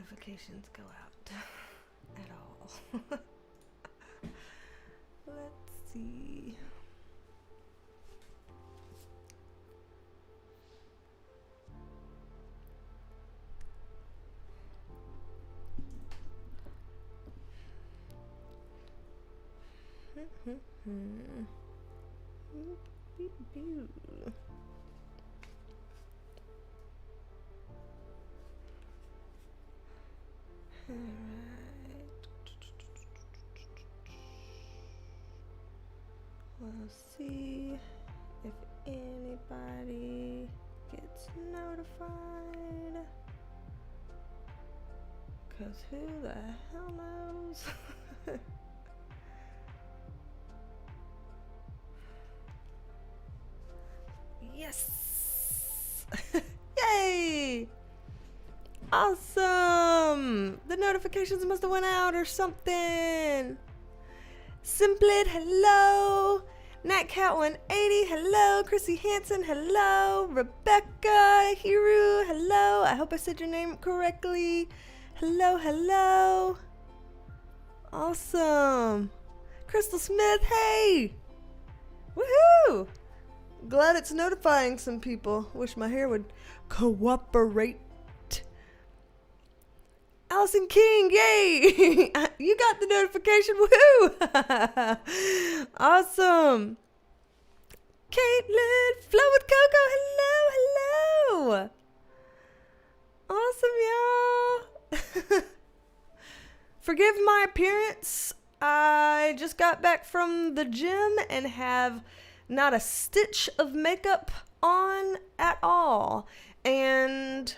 notifications go out at all. Let's see. We'll see if anybody gets notified. 'Cause who the hell knows? Yes! Yay! Awesome! The notifications must have went out or something. Simplet, hello. Nightcat 180, hello. Chrissy Hansen, hello. Rebecca, Hiru, hello. I hope I said your name correctly. Hello, hello. Awesome. Crystal Smith, hey. Woohoo! Glad it's notifying some people. Wish my hair would cooperate. Allison King, yay! You got the notification, woohoo! Awesome. Caitlin, Flow with Coco, hello, hello. Awesome, y'all. Forgive my appearance. I just got back from the gym and have not a stitch of makeup on at all. And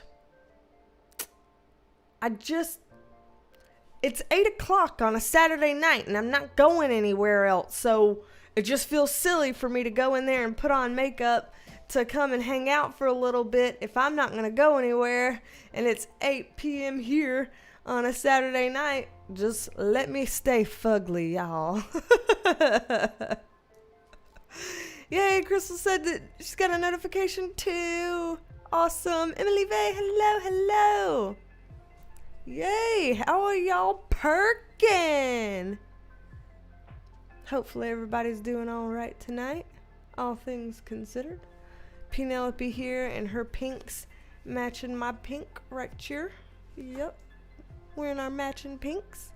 it's 8 o'clock on a Saturday night and I'm not going anywhere else. So it just feels silly for me to go in there and put on makeup to come and hang out for a little bit if I'm not going to go anywhere. And it's 8 p.m. here on a Saturday night. Just let me stay fugly, y'all. Yay, Crystal said that she's got a notification too. Awesome. Emily Vay, hello, hello. Yay, how are y'all perking? Hopefully everybody's doing all right tonight, all things considered. Penelope here and her pinks matching my pink right here. Yep, wearing our matching pinks.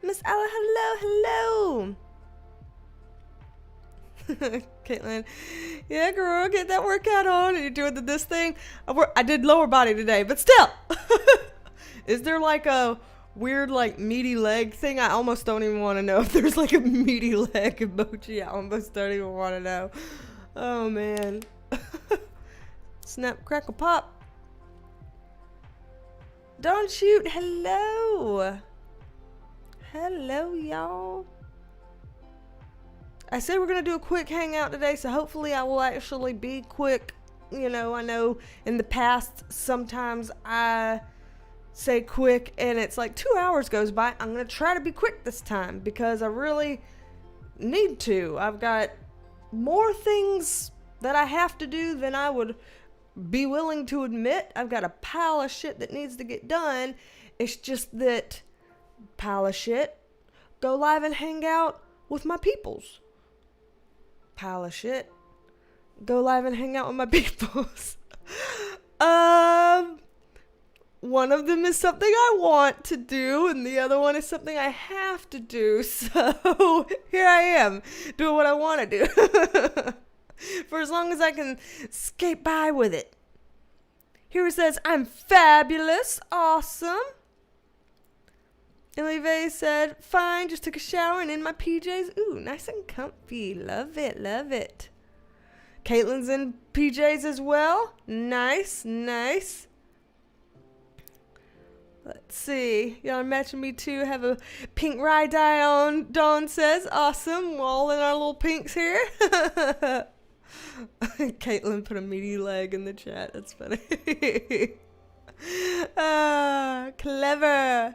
Miss Ella, hello, hello. Caitlin, yeah, girl, get that workout on. You're doing this thing. I did lower body today, but still. Is there like a weird, like, meaty leg thing? I almost don't even want to know if there's like a meaty leg emoji. I almost don't even want to know. Oh, man. Snap, crackle, pop. Don't shoot. Hello. Hello, y'all. I said we're going to do a quick hangout today, so hopefully I will actually be quick. You know, I know in the past sometimes I say quick and it's like 2 hours goes by. I'm going to try to be quick this time because I really need to. I've got more things that I have to do than I would be willing to admit. I've got a pile of shit that needs to get done. It's just that pile of shit, go live and hang out with my peoples. Pile of shit, go live and hang out with my peoples. One of them is something I want to do, and the other one is something I have to do. So here I am, doing what I want to do. For as long as I can skate by with it. Here it says, I'm fabulous. Awesome. Emily Vay said, fine, just took a shower and in my PJs. Ooh, nice and comfy. Love it, love it. Caitlin's in PJs as well. Nice, nice. Let's see. Y'all are matching me too. Have a pink rye dye on, Dawn says. Awesome. We're all in our little pinks here. Caitlin put a meaty leg in the chat. That's funny. Clever.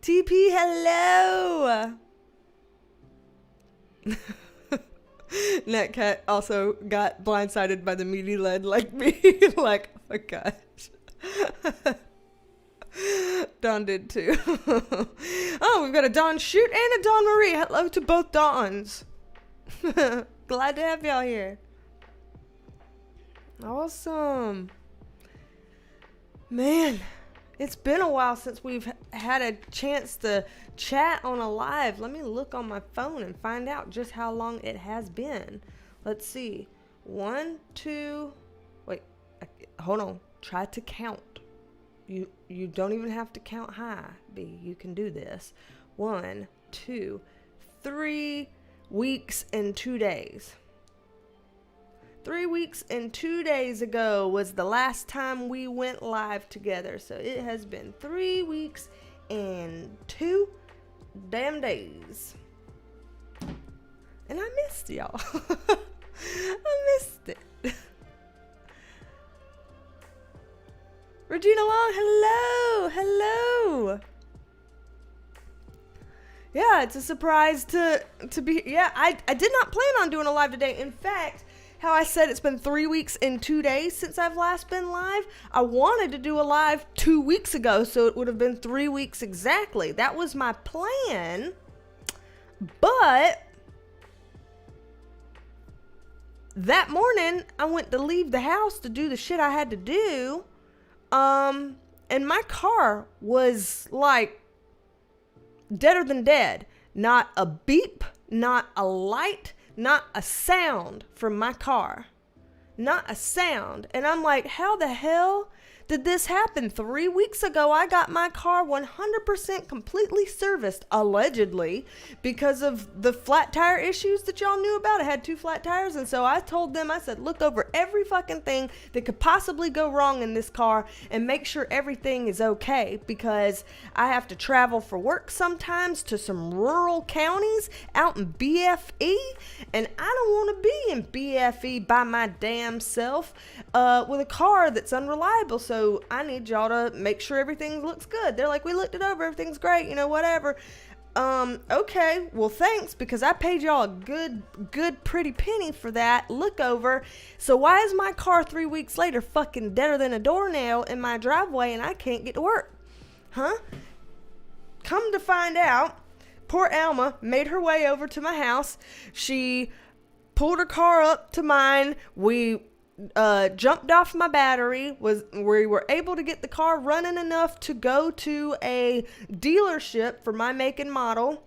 TP, hello. Netcat also got blindsided by the meaty leg like me. Like, oh my gosh. Dawn did too. Oh, we've got a Dawn Shoot and a Dawn Marie. Hello to both Dawns. Glad to have y'all here. Awesome. Man, it's been a while since we've had a chance to chat on a live. Let me look on my phone and find out just how long it has been. Let's see. 1, 2, wait, hold on. Try to count. You don't even have to count high, B. You can do this. 1, 2, 3 weeks and 2 days. 3 weeks and 2 days ago was the last time we went live together. So it has been 3 weeks and 2 damn days. And I missed y'all. I missed it. Regina Long, hello. Yeah, it's a surprise to be. Yeah, I did not plan on doing a live today. In fact, how I said it's been 3 weeks and 2 days since I've last been live. I wanted to do a live 2 weeks ago, so it would have been 3 weeks exactly. That was my plan. But that morning, I went to leave the house to do the shit I had to do. And my car was like deader than dead. Not a beep, not a light, not a sound from my car. Not a sound. And I'm like, how the hell did this happen? 3 weeks ago, I got my car 100% completely serviced, allegedly, because of the flat tire issues that y'all knew about. I had 2 flat tires, and so I told them, I said, look over every fucking thing that could possibly go wrong in this car and make sure everything is okay, because I have to travel for work sometimes to some rural counties out in BFE, and I don't want to be in BFE by my damn self with a car that's unreliable. So I need y'all to make sure everything looks good. They're like, we looked it over, everything's great, whatever. Okay, well, thanks, because I paid y'all a good pretty penny for that look over. So why is my car 3 weeks later fucking deader than a doornail in my driveway and I can't get to work? Huh? Come to find out, poor Alma made her way over to my house. She pulled her car up to mine. We jumped off my battery. We were able to get the car running enough to go to a dealership for my make and model.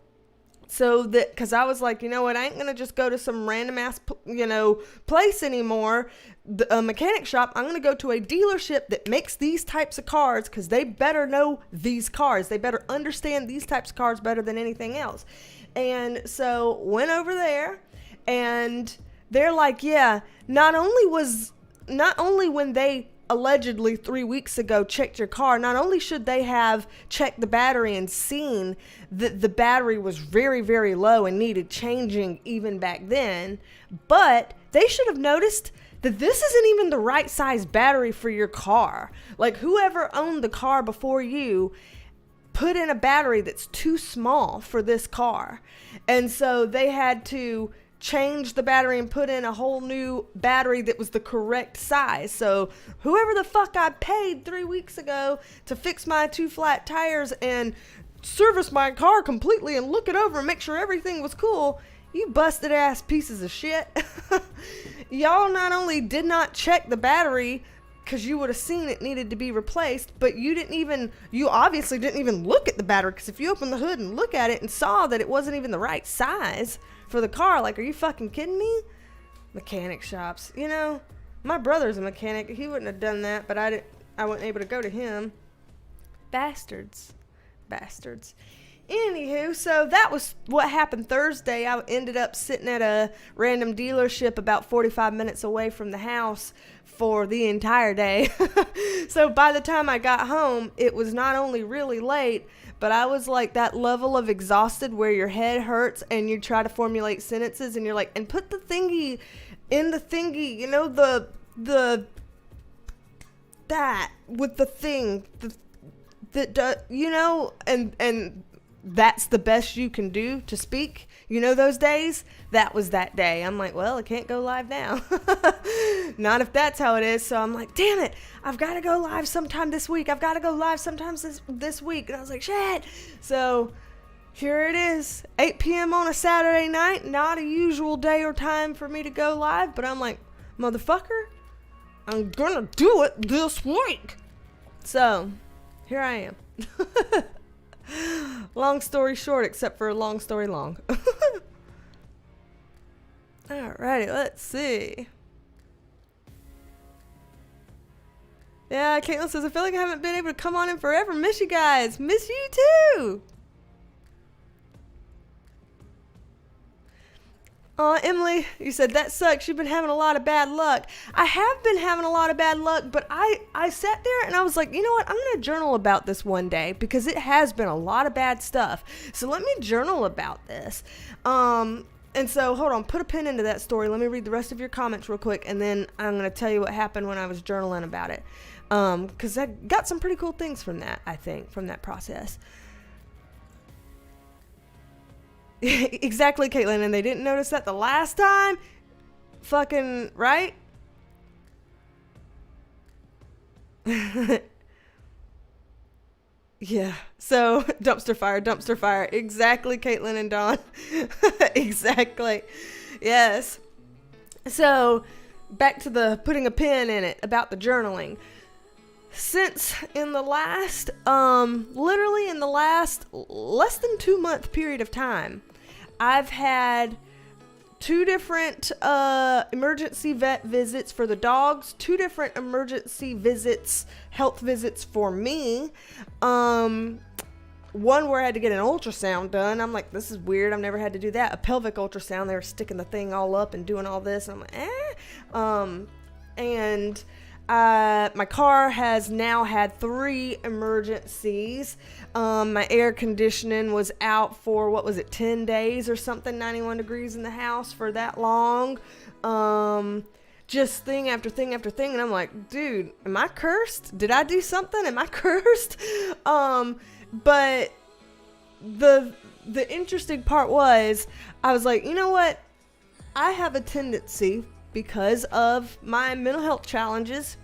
So that, because I was like, you know what, I ain't gonna just go to some random ass place anymore, a mechanic shop. I'm gonna go to a dealership that makes these types of cars, because they better know these cars. They better understand these types of cars better than anything else. And so went over there, and they're like, yeah, not only when they allegedly 3 weeks ago checked your car, not only should they have checked the battery and seen that the battery was very, very low and needed changing even back then, but they should have noticed that this isn't even the right size battery for your car. Like, whoever owned the car before you put in a battery that's too small for this car. And so they had to change the battery and put in a whole new battery that was the correct size. So whoever the fuck I paid 3 weeks ago to fix my 2 flat tires and service my car completely and look it over and make sure everything was cool, you busted ass pieces of shit. Y'all not only did not check the battery, because you would have seen it needed to be replaced, but you obviously didn't even look at the battery, because if you open the hood and look at it and saw that it wasn't even the right size for the car, like, are you fucking kidding me? Mechanic shops, my brother's a mechanic. He wouldn't have done that, but I wasn't able to go to him. Bastards. Anywho, so that was what happened Thursday. I ended up sitting at a random dealership about 45 minutes away from the house for the entire day. So by the time I got home, it was not only really late, but I was like that level of exhausted where your head hurts and you try to formulate sentences and you're like, and put the thingy in the thingy, that with the thing, and that's the best you can do to speak, those days, that was that day. I'm like, well, I can't go live now. Not if that's how it is. So I'm like, damn it, I've got to go live sometime this week. I've got to go live sometimes this week. And I was like, shit. So here it is, 8 p.m. on a Saturday night. Not a usual day or time for me to go live, but I'm like, motherfucker, I'm gonna do it this week. So here I am. Long story short, except for a long story long. Alrighty, let's see. Yeah, Caitlin says, I feel like I haven't been able to come on in forever. Miss you guys. Miss you too. Emily, you said that sucks. You've been having a lot of bad luck. I have been having a lot of bad luck, but I sat there and I was like, you know what? I'm going to journal about this one day because it has been a lot of bad stuff. So let me journal about this. And so, hold on, put a pin into that story. Let me read the rest of your comments real quick, and then I'm going to tell you what happened when I was journaling about it. Because I got some pretty cool things from that, I think, from that process. Exactly, Caitlin, and they didn't notice that the last time? Fucking, right? Yeah, so dumpster fire. Exactly, Caitlin and Dawn. Exactly. Yes. So, back to the putting a pin in it about the journaling. Since in the last, literally in the last less than 2 month period of time, I've had 2 different emergency vet visits for the dogs, 2 different emergency visits, health visits for me. One where I had to get an ultrasound done. I'm like, this is weird. I've never had to do that. A pelvic ultrasound. They were sticking the thing all up and doing all this. And I'm like, my car has now had 3 emergencies. My air conditioning was out for, 10 days or something, 91 degrees in the house for that long. Just thing after thing after thing. And I'm like, dude, am I cursed? Did I do something? Am I cursed? But the interesting part was, I was like, you know what? I have a tendency, because of my mental health challenges,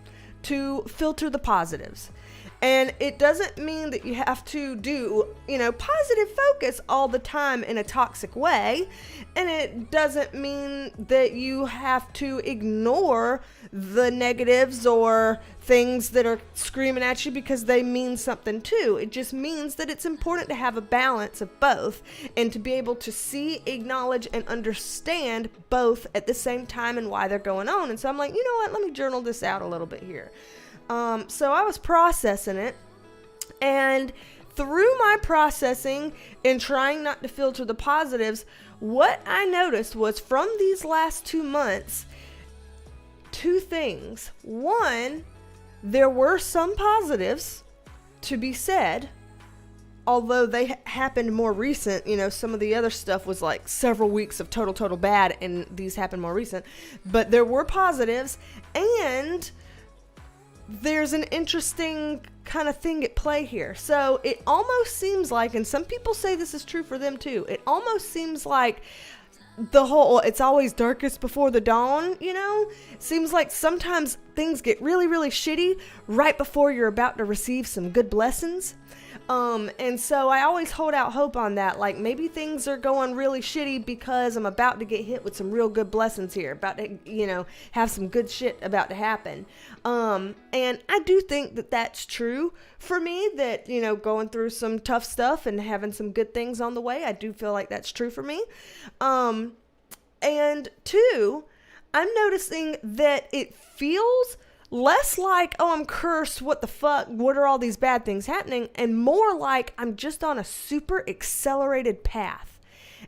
to filter the positives. And it doesn't mean that you have to do, positive focus all the time in a toxic way. And it doesn't mean that you have to ignore the negatives or things that are screaming at you because they mean something too. It just means that it's important to have a balance of both and to be able to see, acknowledge, and understand both at the same time and why they're going on. And so I'm like, you know what? Let me journal this out a little bit here. So I was processing it, and through my processing and trying not to filter the positives, what I noticed was from these last 2 months, 2 things. One, there were some positives to be said, although they happened more recent. Some of the other stuff was like several weeks of total bad, and these happened more recent. But there were positives, and there's an interesting kind of thing at play here. So it almost seems like, and some people say this is true for them too, it almost seems like the whole, it's always darkest before the dawn, seems like sometimes things get really, really shitty right before you're about to receive some good blessings. And so I always hold out hope on that. Like, maybe things are going really shitty because I'm about to get hit with some real good blessings here, about to, have some good shit about to happen. And I do think that that's true for me, that, going through some tough stuff and having some good things on the way. I do feel like that's true for me. And 2, I'm noticing that it feels less like, oh, I'm cursed, what the fuck, what are all these bad things happening, and more like I'm just on a super accelerated path.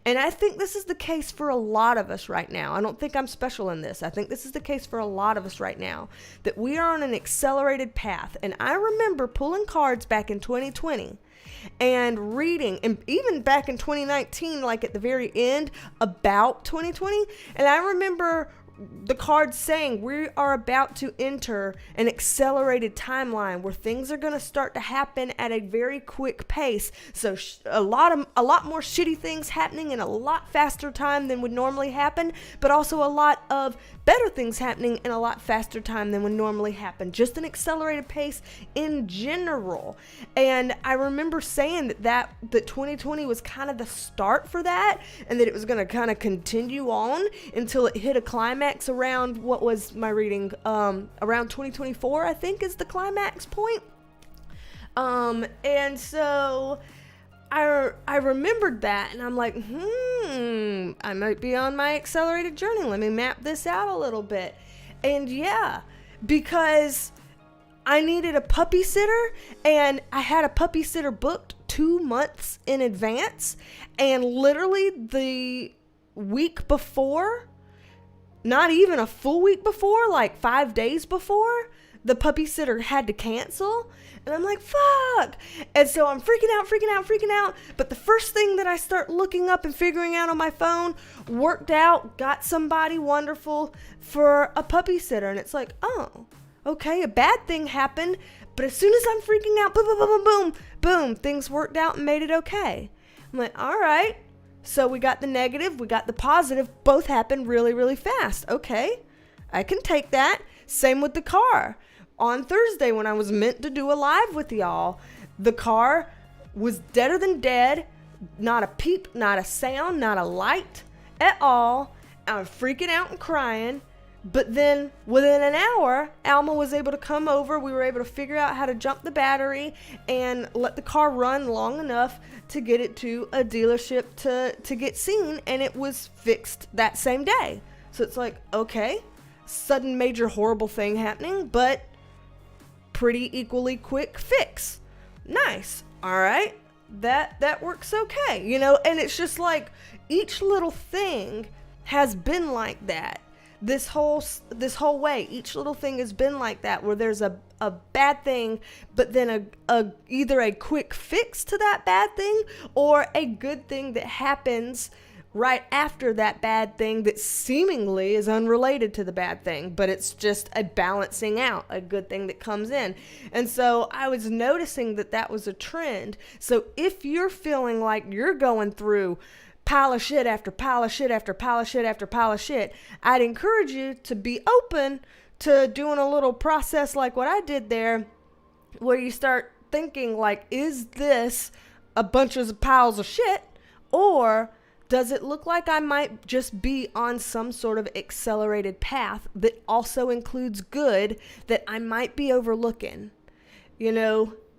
And I think this is the case for a lot of us right now. I don't think I'm special in this. I think this is the case for a lot of us right now, that we are on an accelerated path. And I remember pulling cards back in 2020 and reading, and even back in 2019, like at the very end, about 2020. And I remember the card's saying we are about to enter an accelerated timeline where things are going to start to happen at a very quick pace. So a lot more shitty things happening in a lot faster time than would normally happen, but also a lot of better things happening in a lot faster time than would normally happen. Just an accelerated pace in general. And I remember saying that 2020 was kind of the start for that, and that it was going to kind of continue on until it hit a climax around, what was my reading, around 2024, I think, is the climax point. And so I remembered that, and I'm like, I might be on my accelerated journey. Let me map this out a little bit. And yeah, because I needed a puppy sitter, and I had a puppy sitter booked 2 months in advance, and literally the week before, not even a full week before, like 5 days before, the puppy sitter had to cancel. And I'm like, fuck. And so I'm freaking out. But the first thing that I start looking up and figuring out on my phone worked out, got somebody wonderful for a puppy sitter. And it's like, oh, okay, a bad thing happened. But as soon as I'm freaking out, boom, boom, boom, boom, boom, boom, things worked out and made it okay. I'm like, all right. So we got the negative, we got the positive, both happened really, really fast. Okay, I can take that. Same with the car. On Thursday, when I was meant to do a live with y'all, the car was deader than dead. Not a peep, not a sound, not a light at all. I was freaking out and crying. But then within an hour, Alma was able to come over. We were able to figure out how to jump the battery and let the car run long enough to get it to a dealership to get seen. And it was fixed that same day. So it's like, okay, sudden major horrible thing happening, but pretty equally quick fix. Nice. All right. That works okay. You know, and it's just like each little thing has been like that. This whole way, each little thing has been like that, where there's a bad thing, but then either a quick fix to that bad thing, or a good thing that happens right after that bad thing that seemingly is unrelated to the bad thing, but it's just a balancing out, a good thing that comes in. And so I was noticing that was a trend. So if you're feeling like you're going through pile of shit after pile of shit after pile of shit after pile of shit, I'd encourage you to be open to doing a little process like what I did there, where you start thinking like, is this a bunch of piles of shit, or does it look like I might just be on some sort of accelerated path that also includes good that I might be overlooking,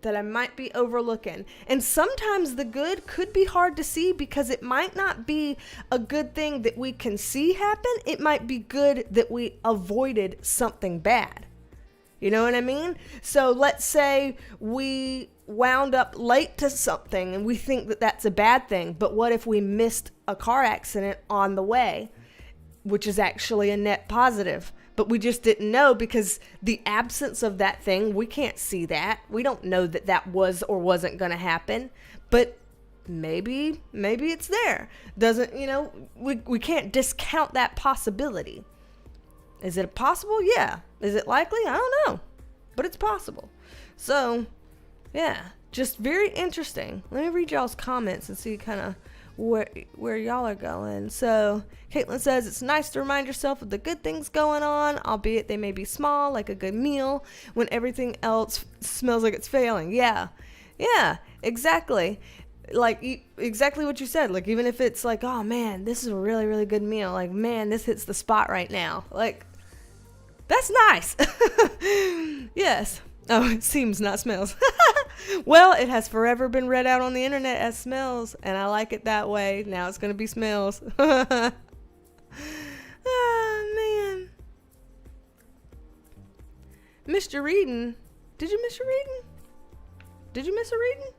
that I might be overlooking. And sometimes the good could be hard to see because it might not be a good thing that we can see happen. It might be good that we avoided something bad. You know what I mean? So let's say we wound up late to something and we think that that's a bad thing. But what if we missed a car accident on the way, which is actually a net positive? But we just didn't know because the absence of that thing, we can't see that. We don't know that was or wasn't going to happen. But maybe it's there. We can't discount that possibility. Is it possible? Yeah. Is it likely? I don't know. But it's possible. So, yeah, just very interesting. Let me read y'all's comments and see kind of where y'all are going. So Caitlin says, it's nice to remind yourself of the good things going on, albeit they may be small, like a good meal, when everything else smells like it's failing. Yeah, exactly. Like exactly what you said. Like, even if it's like, oh man, this is a really, really good meal. Like, man, this hits the spot right now. Like, that's nice. Yes. Oh, it seems, not smells. Well, it has forever been read out on the internet as smells, and I like it that way. Now it's going to be smells. Oh, man. Mr. Reading. Did you miss your reading? Did you miss a reading?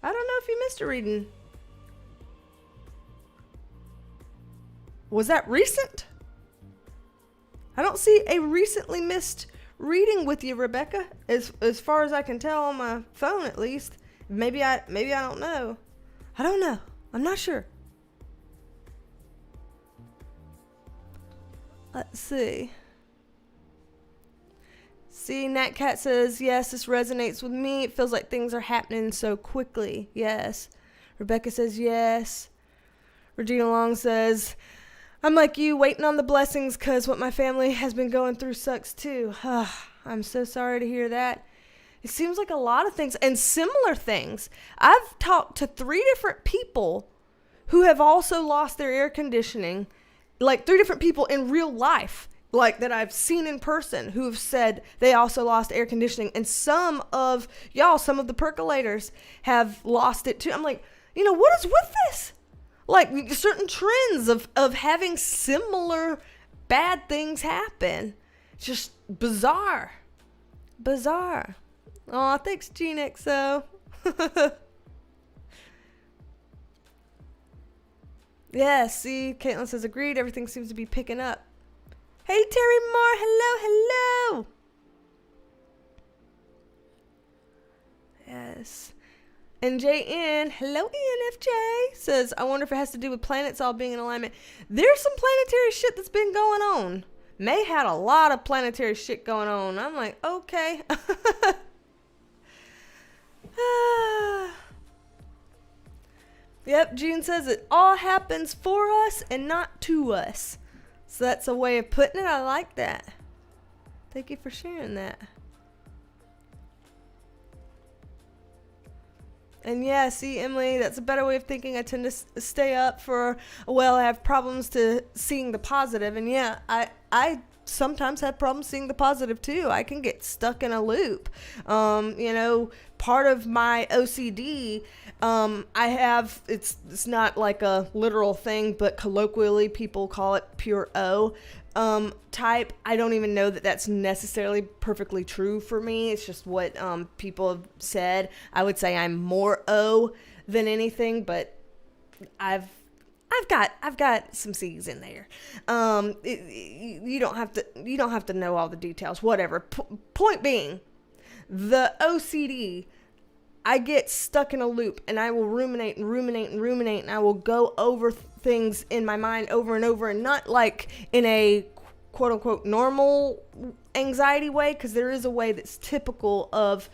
I don't know if you missed a reading. Was that recent? I don't see a recently missed reading with you, Rebecca, as far as I can tell on my phone, at least. Maybe I don't know. I don't know. I'm not sure. Let's see. See, Nat Cat says, yes, this resonates with me. It feels like things are happening so quickly. Yes. Rebecca says, yes. Regina Long says, I'm like you, waiting on the blessings because what my family has been going through sucks too. I'm so sorry to hear that. It seems like a lot of things and similar things. I've talked to 3 different people who have also lost their air conditioning, like 3 different people in real life, like that I've seen in person, who have said they also lost air conditioning. And some of the percolators have lost it too. I'm like, what is with this? Like certain trends of having similar bad things happen. It's just bizarre. Bizarre. Aw, thanks, Gene XO. Yeah, see, Caitlin says, agreed, everything seems to be picking up. Hey, Terry Moore, hello. Yes. And JN, hello ENFJ, says, I wonder if it has to do with planets all being in alignment. There's some planetary shit that's been going on. May had a lot of planetary shit going on. I'm like, okay. Yep, June says it all happens for us and not to us. So that's a way of putting it. I like that. Thank you for sharing that. And yeah, see, Emily, that's a better way of thinking. I tend to stay up for a while. I have problems to seeing the positive. And yeah, I sometimes have problems seeing the positive too. I can get stuck in a loop. Part of my OCD, I have, it's not like a literal thing, but colloquially people call it pure O type. I don't even know that that's necessarily perfectly true for me. It's just what people have said. I would say I'm more O than anything, but I've got some C's in there. You don't have to know all the details. Whatever. Point being, the OCD, I get stuck in a loop and I will ruminate and I will go over things in my mind over and over, and not like in a quote unquote normal anxiety way, because there is a way that's typical of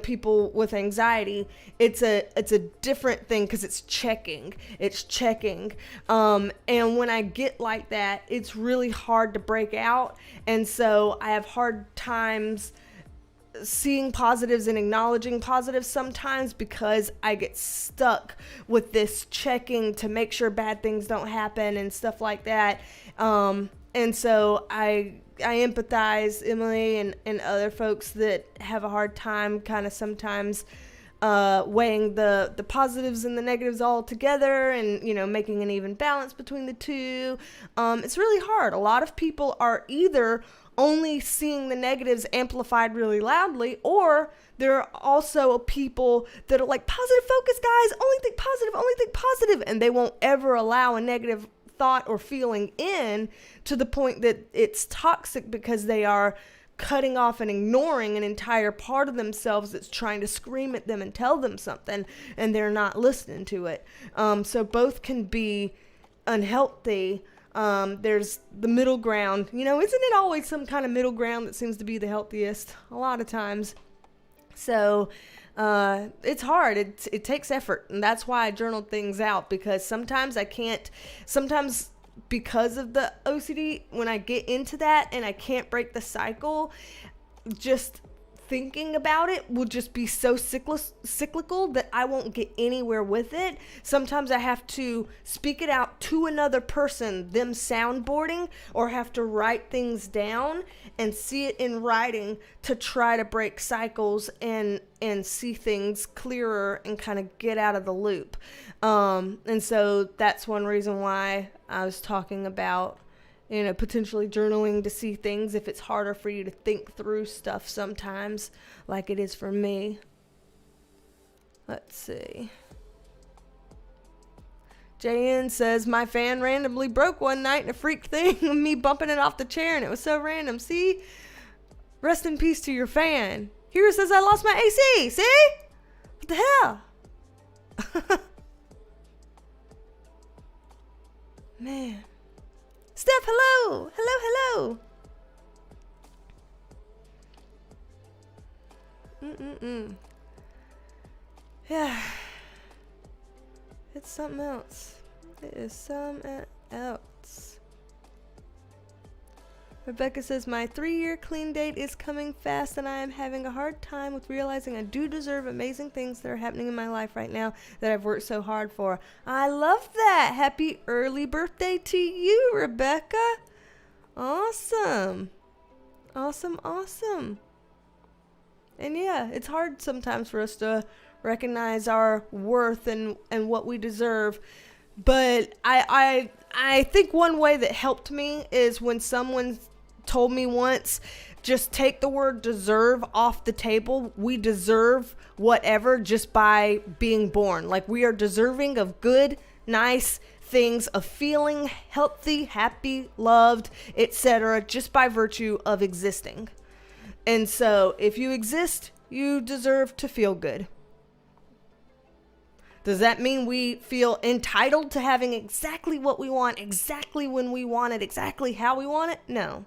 people with anxiety. It's a different thing because it's checking and when I get like that, it's really hard to break out, and so I have hard times seeing positives and acknowledging positives sometimes, because I get stuck with this checking to make sure bad things don't happen and stuff like that. And so I empathize, Emily, and other folks that have a hard time kind of sometimes weighing the positives and the negatives all together and, making an even balance between the two. It's really hard. A lot of people are either only seeing the negatives amplified really loudly, or there are also people that are like, positive focus, guys, only think positive, and they won't ever allow a negative thought or feeling in to the point that it's toxic, because they are cutting off and ignoring an entire part of themselves that's trying to scream at them and tell them something, and they're not listening to it. So both can be unhealthy. There's the middle ground, isn't it always some kind of middle ground that seems to be the healthiest a lot of times? So, it's hard. It takes effort. And that's why I journaled things out, because sometimes because of the OCD, when I get into that and I can't break the cycle, just thinking about it will just be so cyclical that I won't get anywhere with it. Sometimes I have to speak it out to another person, them soundboarding, or have to write things down and see it in writing to try to break cycles and see things clearer and kind of get out of the loop. And so that's one reason why I was talking about potentially journaling to see things if it's harder for you to think through stuff sometimes, like it is for me. Let's see. JN says, my fan randomly broke one night in a freak thing of me bumping it off the chair, and it was so random. See? Rest in peace to your fan. Hero says, I lost my AC. See? What the hell? Man. Steph, hello. Hello. Yeah. It's something else. It is something else. Rebecca says, my 3-year clean date is coming fast and I am having a hard time with realizing I do deserve amazing things that are happening in my life right now that I've worked so hard for. I love that. Happy early birthday to you, Rebecca. Awesome. Awesome. And yeah, it's hard sometimes for us to recognize our worth and what we deserve. But I think one way that helped me is when someone told me once, just take the word deserve off the table. We deserve whatever just by being born. Like, we are deserving of good, nice things, of feeling healthy, happy, loved, etc., just by virtue of existing. And so if you exist, you deserve to feel good. Does that mean we feel entitled to having exactly what we want, exactly when we want it, exactly how we want it? No.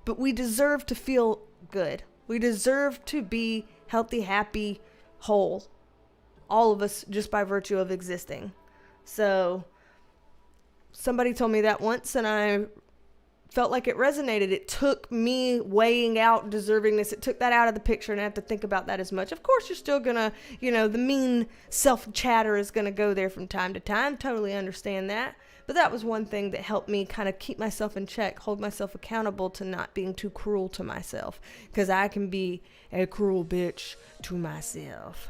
But we deserve to feel good. We deserve to be healthy, happy, whole. All of us, just by virtue of existing. So somebody told me that once and I felt like it resonated. It took me weighing out deservingness. It took that out of the picture, and I have to think about that as much. Of course, you're still gonna, the mean self-chatter is gonna go there from time to time. Totally understand that. But that was one thing that helped me kind of keep myself in check, hold myself accountable to not being too cruel to myself. Because I can be a cruel bitch to myself.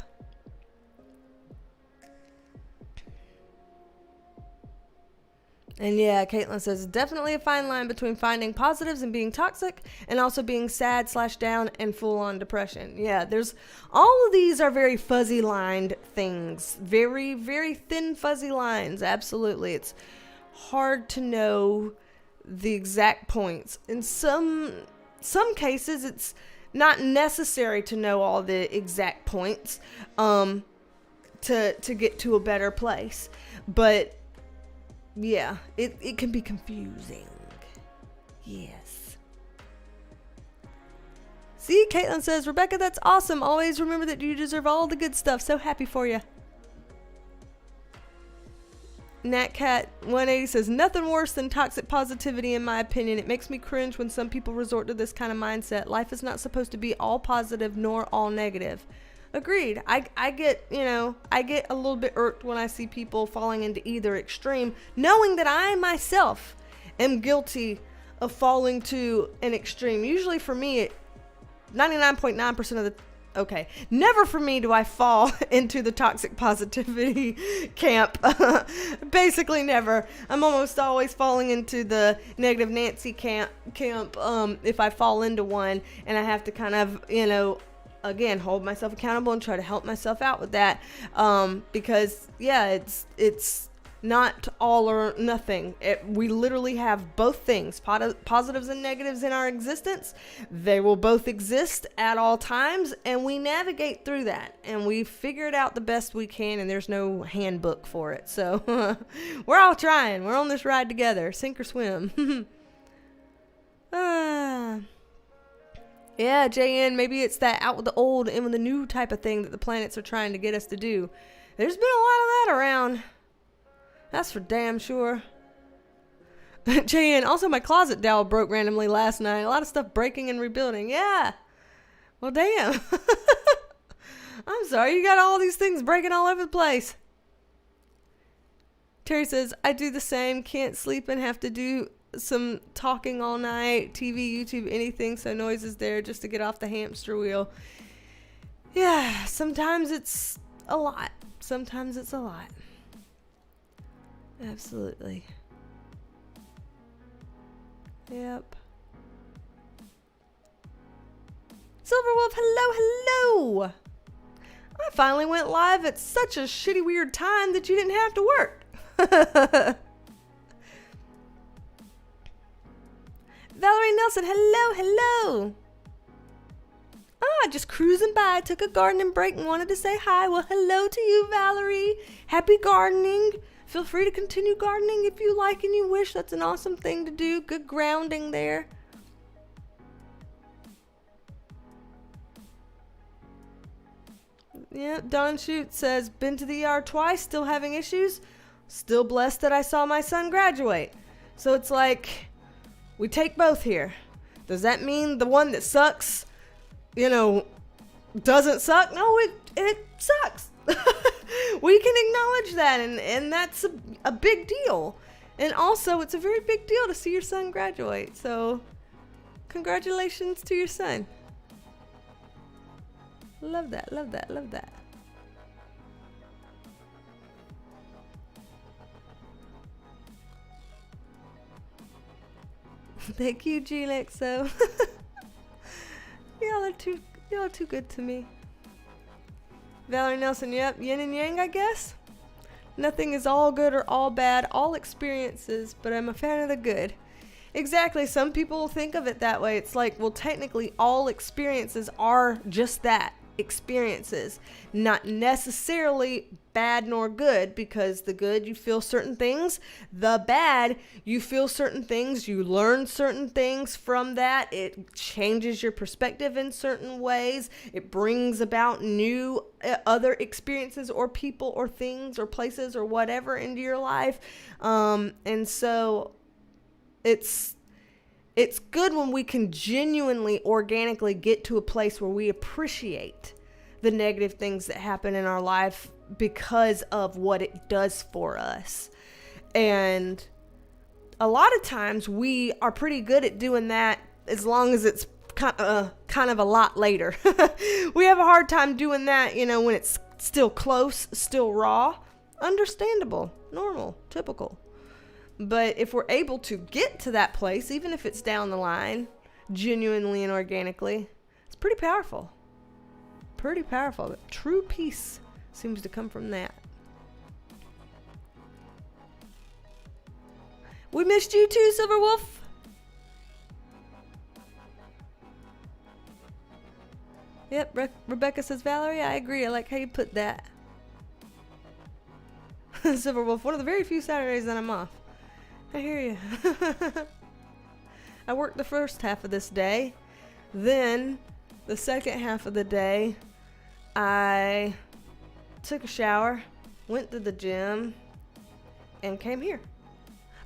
And yeah, Caitlin says, definitely a fine line between finding positives and being toxic, and also being sad / down and full on depression. Yeah, all of these are very fuzzy lined things. Very, very thin fuzzy lines. Absolutely. It's hard to know the exact points. In some cases, it's not necessary to know all the exact points to get to a better place. But yeah, it can be confusing. Yes. See, Caitlin says, Rebecca, that's awesome. Always remember that you deserve all the good stuff. So happy for you. NatCat180 says, nothing worse than toxic positivity in my opinion. It makes me cringe when some people resort to this kind of mindset. Life is not supposed to be all positive nor all negative. Agreed. I get a little bit irked when I see people falling into either extreme, knowing that I myself am guilty of falling to an extreme. Usually for me, 99.9% of the never for me do I fall into the toxic positivity camp. Basically never. I'm almost always falling into the negative Nancy camp if I fall into one, and I have to kind of, again, hold myself accountable and try to help myself out with that. Because yeah, it's not all or nothing. We literally have both things, positives and negatives in our existence. They will both exist at all times, and we navigate through that, and we figure it out the best we can, and there's no handbook for it. So we're all trying. We're on this ride together, sink or swim. Yeah, JN, maybe it's that out with the old, in with the new type of thing that the planets are trying to get us to do. There's been a lot of that around. That's for damn sure. JN, also my closet dowel broke randomly last night. A lot of stuff breaking and rebuilding. Yeah. Well, damn. I'm sorry, you got all these things breaking all over the place. Terry says, I do the same. Can't sleep and have to do some talking all night, TV, YouTube, anything, so noise is there just to get off the hamster wheel. Yeah, sometimes it's a lot. Absolutely. Yep. Silverwolf, hello. I finally went live at such a shitty weird time that you didn't have to work. Valerie Nelson, hello. Just cruising by, took a gardening break and wanted to say hi. Well, hello to you, Valerie. Happy gardening. feel free to continue gardening if you like and you wish. That's an awesome thing to do. Good grounding there. Yeah, Don Shoot says, been to the ER twice, still having issues. Still blessed that I saw my son graduate. So it's like, we take both here. Does that mean the one that sucks, doesn't suck? No, it sucks. We can acknowledge that, and that's a big deal. And also, it's a very big deal to see your son graduate. So, congratulations to your son. Love that, love that, love that. Thank you, G-Lexo. Y'all are too good to me. Valerie Nelson, yep, yin and yang, I guess. Nothing is all good or all bad, all experiences, but I'm a fan of the good. Exactly, some people think of it that way. It's like, well, technically all experiences are just that, experiences. Not necessarily bad nor good, because the good, you feel certain things. The bad, you feel certain things. You learn certain things from that. It changes your perspective in certain ways. It brings about new other experiences or people or things or places or whatever into your life. And so it's good when we can genuinely, organically get to a place where we appreciate the negative things that happen in our life because of what it does for us. And a lot of times we are pretty good at doing that as long as it's kind of a lot later. We have a hard time doing that, when it's still close, still raw. Understandable, normal, typical. But if we're able to get to that place, even if it's down the line, genuinely and organically, it's pretty powerful. Pretty powerful. True peace seems to come from that. We missed you too, Silver Wolf. Yep, Rebecca says, Valerie, I agree. I like how you put that. Silver Wolf, one of the very few Saturdays that I'm off. I hear you. I worked the first half of this day. Then, the second half of the day, I took a shower, went to the gym, and came here.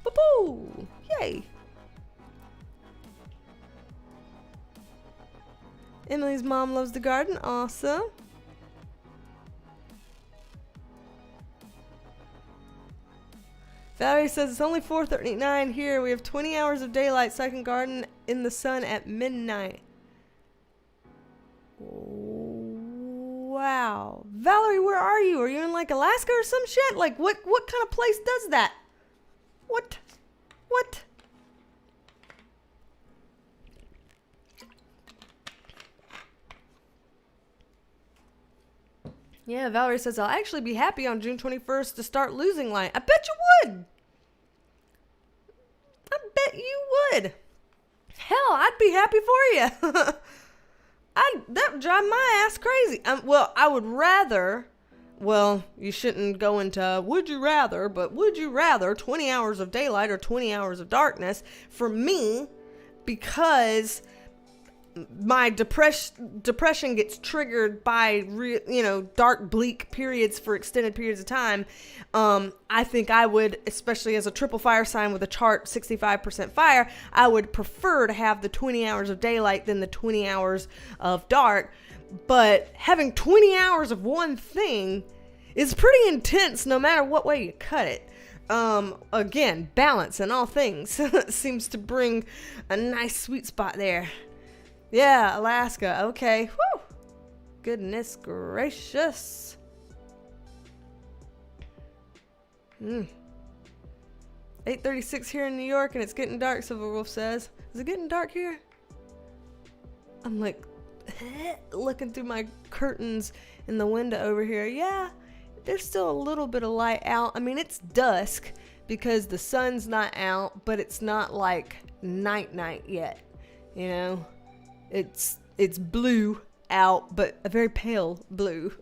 Boo-boo! Yay! Emily's mom loves the garden. Awesome. Valerie says it's only 4:39 here. We have 20 hours of daylight so I can garden in the sun at midnight. Wow. Valerie, where are you? Are you in like Alaska or some shit? Like what kind of place does that? What? Yeah, Valerie says, I'll actually be happy on June 21st to start losing light. I bet you would. I bet you would. Hell, I'd be happy for you. That would drive my ass crazy. I would rather, you shouldn't go into would you rather, but would you rather 20 hours of daylight or 20 hours of darkness? For me, because my depression gets triggered by dark, bleak periods for extended periods of time. I think I would, especially as a triple fire sign with a chart 65% fire, I would prefer to have the 20 hours of daylight than the 20 hours of dark. But having 20 hours of one thing is pretty intense no matter what way you cut it. Again, balance in all things seems to bring a nice sweet spot there. Yeah, Alaska. Okay. Whew. Goodness gracious. 8:36 here in New York and it's getting dark, Silver Wolf says. Is it getting dark here? I'm like looking through my curtains in the window over here. Yeah, there's still a little bit of light out. I mean, it's dusk because the sun's not out, but it's not like night yet, It's blue out, but a very pale blue.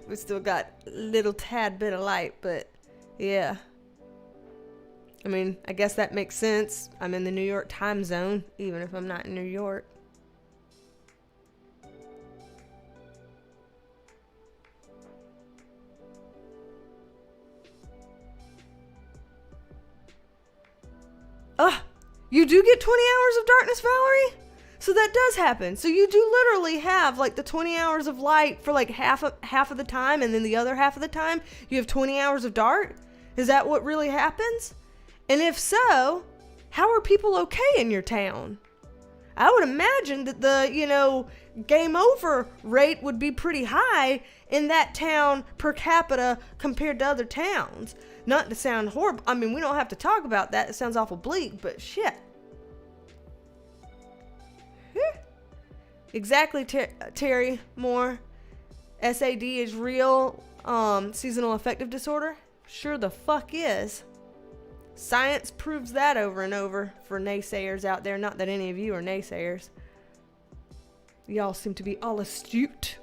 We still got a little tad bit of light, but Yeah. I mean, I guess that makes sense. I'm in the New York time zone, even if I'm not in New York. You do get 20 hours of darkness, Valerie? So that does happen. So you do literally have like the 20 hours of light for like half of the time, and then the other half of the time you have 20 hours of dark? Is that what really happens? And if so, how are people okay in your town? I would imagine that the, game over rate would be pretty high in that town per capita compared to other towns. Not to sound horrible. I mean, we don't have to talk about that. It sounds awful bleak, but shit. Exactly, Terry Moore. SAD is real seasonal affective disorder? Sure the fuck is. Science proves that over and over for naysayers out there. Not that any of you are naysayers. Y'all seem to be all astute.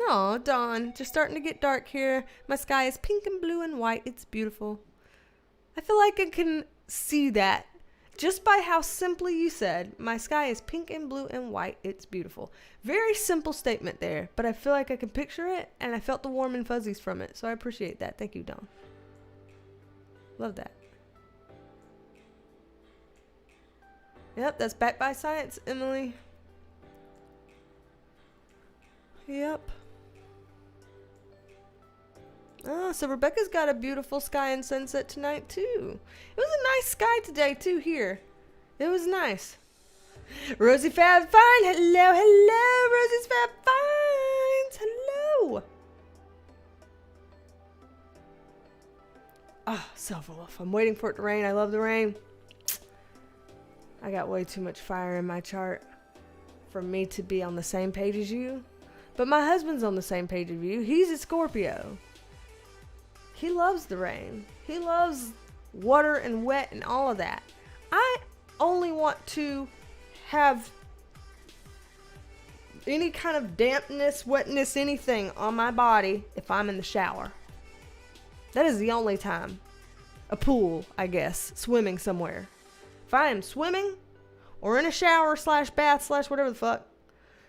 Oh, dawn. Just starting to get dark here. My sky is pink and blue and white. It's beautiful. I feel like I can see that. Just by how simply you said, my sky is pink and blue and white. It's beautiful. Very simple statement there, but I feel like I can picture it, and I felt the warm and fuzzies from it, so I appreciate that. Thank you, Dawn. Love that. Yep, that's backed by science, Emily. Yep. Oh, so Rebecca's got a beautiful sky and sunset tonight, too. It was a nice sky today, too, here. It was nice. Rosie Fab Fine, hello, hello, Rosie's Fab Fines, hello. Oh, Silver Wolf, I'm waiting for it to rain. I love the rain. I got way too much fire in my chart for me to be on the same page as you. But my husband's on the same page as you. He's a Scorpio. He loves the rain. He loves water and wet and all of that. I only want to have any kind of dampness, wetness, anything on my body if I'm in the shower. That is the only time. A pool, I guess. Swimming somewhere. If I am swimming or in a shower / bath / whatever the fuck,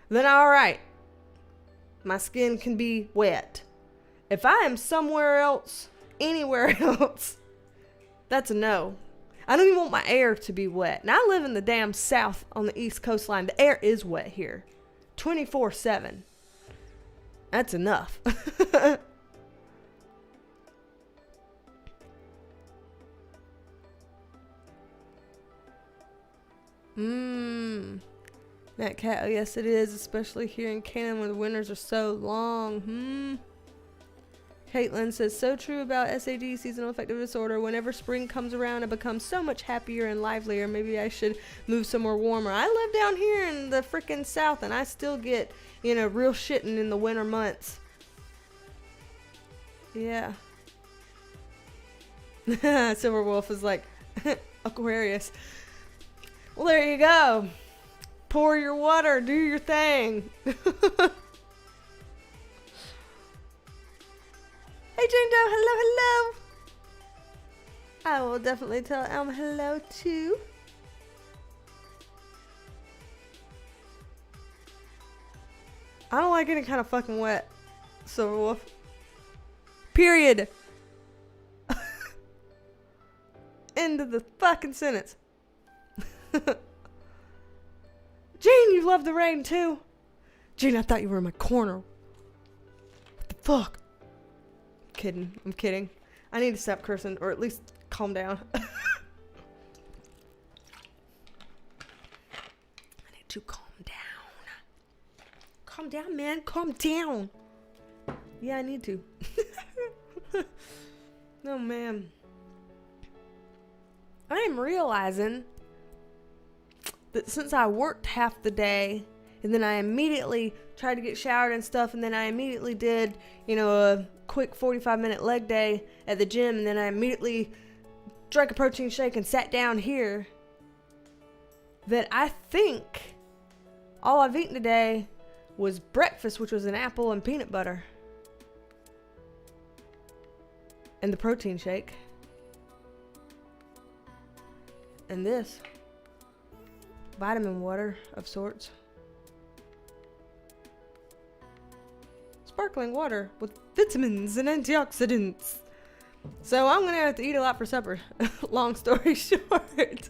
then alright. My skin can be wet. If I am somewhere else, anywhere else, that's a no. I don't even want my air to be wet. And I live in the damn south on the east coastline. The air is wet here. 24/7. That's enough. That cat, oh yes it is, especially here in Canada when the winters are so long. Caitlin says, so true about SAD, seasonal affective disorder. Whenever spring comes around, I become so much happier and livelier. Maybe I should move somewhere warmer. I live down here in the freaking south, and I still get, real shitting in the winter months. Yeah. Silver Wolf is like, Aquarius. Well, there you go. Pour your water. Do your thing. Hey, Jane Doe, hello, hello. I will definitely tell Elm hello, too. I don't like any kind of fucking wet, Silver Wolf. Period. End of the fucking sentence. Gene, you love the rain, too. Gene, I thought you were in my corner. What the fuck? I'm kidding. I need to stop cursing, or at least calm down. I need to calm down. Calm down, man. Calm down. Yeah, I need to. Oh, man. I am realizing that since I worked half the day, and then I immediately tried to get showered and stuff, and then I immediately did, a quick 45-minute leg day at the gym, and then I immediately drank a protein shake and sat down here, that I think all I've eaten today was breakfast, which was an apple and peanut butter. and the protein shake. And this vitamin water of sorts. Sparkling water with vitamins and antioxidants. So I'm gonna have to eat a lot for supper. Long story short.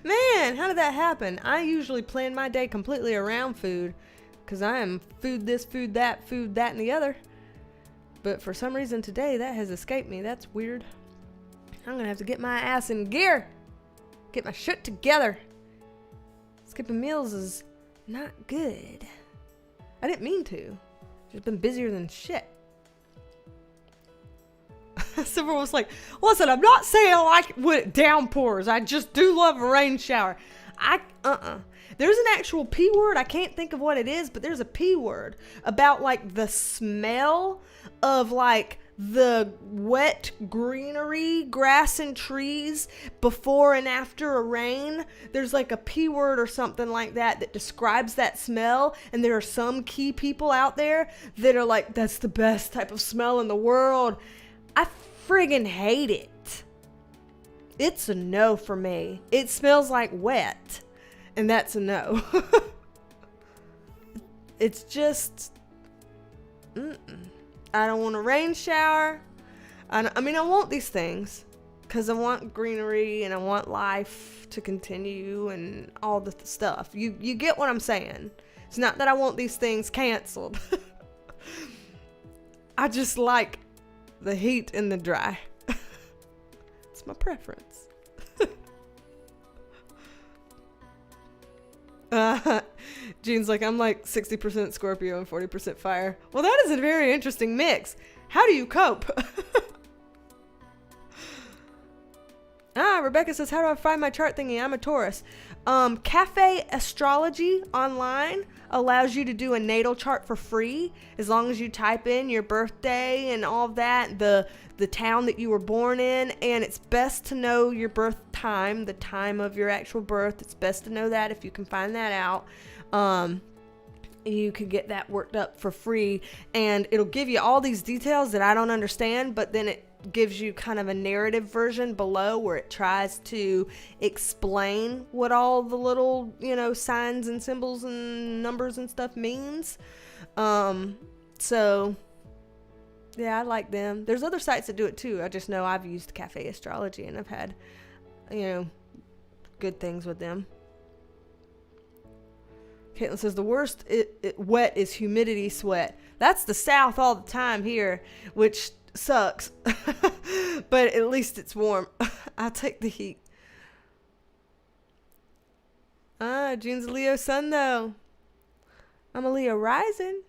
Man, how did that happen? I usually plan my day completely around food, because I am food this, food that, and the other. But for some reason today, that has escaped me. That's weird. I'm gonna have to get my ass in gear. Get my shit together. Skipping meals is not good. I didn't mean to. Just been busier than shit. Silver was like, listen, I'm not saying I like when it downpours. I just do love a rain shower. There's an actual P word. I can't think of what it is, but there's a P word about like the smell of like the wet greenery, grass and trees before and after a rain. There's like a P word or something like that that describes that smell. And there are some key people out there that are like, that's the best type of smell in the world. I friggin' hate it. It's a no for me. It smells like wet. And that's a no. It's just, I don't want a rain shower. I mean, I want these things because I want greenery and I want life to continue and all the stuff. You get what I'm saying. It's not that I want these things canceled. I just like the heat and the dry. It's my preference. Jean's like, I'm like 60% Scorpio and 40% fire. Well, that is a very interesting mix. How do you cope? Rebecca says, how do I find my chart thingy? I'm a Taurus. Cafe Astrology online allows you to do a natal chart for free as long as you type in your birthday and all of that, the town that you were born in, and it's best to know your birth time, the time of your actual birth. It's best to know that if you can find that out. You could get that worked up for free, and it'll give you all these details that I don't understand, but then it gives you kind of a narrative version below where it tries to explain what all the little, signs and symbols and numbers and stuff means. So yeah, I like them. There's other sites that do it too. I just know I've used Cafe Astrology and I've had, good things with them. Caitlin says the worst wet is humidity sweat. That's the South all the time here, which sucks. But at least it's warm. I'll take the heat. June's a Leo sun though. I'm a Leo rising.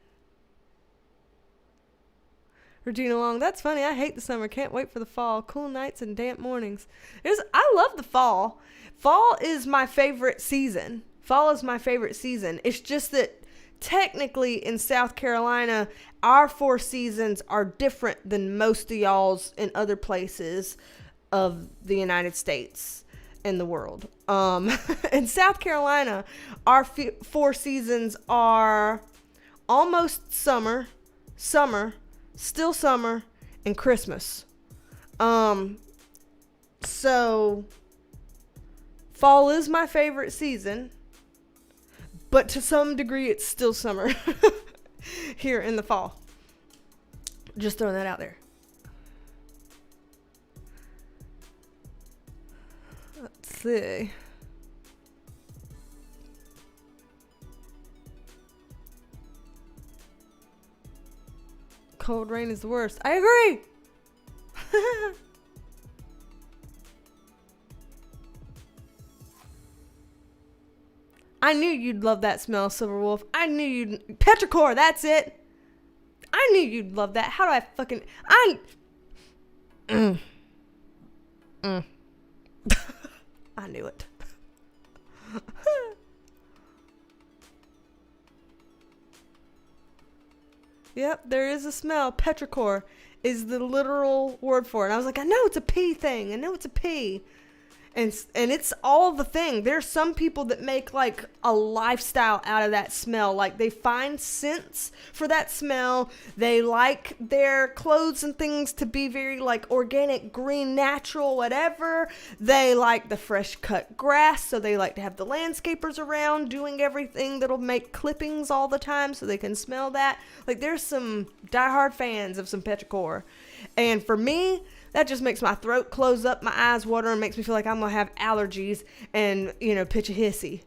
Regina Long, that's funny. I hate the summer. Can't wait for the fall. Cool nights and damp mornings. I love the fall. Fall is my favorite season. Fall is my favorite season. It's just that technically in South Carolina, our 4 seasons are different than most of y'all's in other places of the United States and the world. In South Carolina, our 4 seasons are almost summer, still summer, and Christmas. So fall is my favorite season, but to some degree it's still summer here in the fall. Just throwing that out there. Let's see. Cold rain is the worst. I agree. I knew you'd love that smell, Silver Wolf. I knew you'd... Petrichor, that's it. I knew you'd love that. How do I fucking... I knew it. Yep, there is a smell. Petrichor is the literal word for it. And I was like, I know it's a P thing. I know it's a P. And it's all the thing. There's some people that make like a lifestyle out of that smell. Like they find scents for that smell. They like their clothes and things to be very like organic, green, natural, whatever. They like the fresh cut grass. So they like to have the landscapers around doing everything that'll make clippings all the time so they can smell that. Like there's some diehard fans of some petrichor. And for me, that just makes my throat close up, my eyes water, and makes me feel like I'm going to have allergies and, pitch a hissy.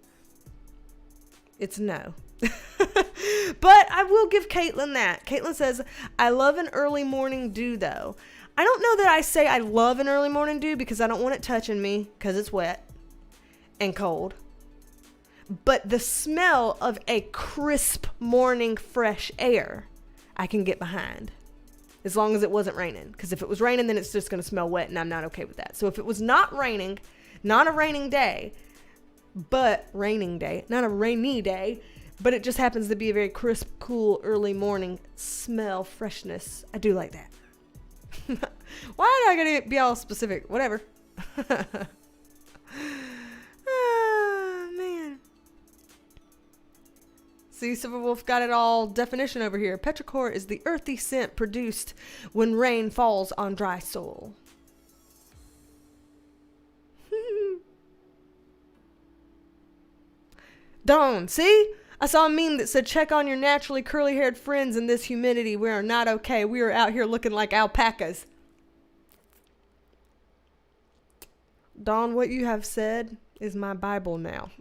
It's no. But I will give Caitlin that. Caitlin says, I love an early morning dew, though. I don't know that I say I love an early morning dew because I don't want it touching me because it's wet and cold. But the smell of a crisp morning fresh air, I can get behind. As long as it wasn't raining. Because if it was raining, then it's just going to smell wet, and I'm not okay with that. So if it was not raining, not a raining day, not a rainy day, but it just happens to be a very crisp, cool, early morning smell, freshness, I do like that. Why do I got to be all specific? Whatever. Oh, man. See, Silverwolf got it all definition over here. Petrichor is the earthy scent produced when rain falls on dry soil. Dawn, see? I saw a meme that said, check on your naturally curly-haired friends in this humidity. We are not okay. We are out here looking like alpacas. Dawn, what you have said is my Bible now.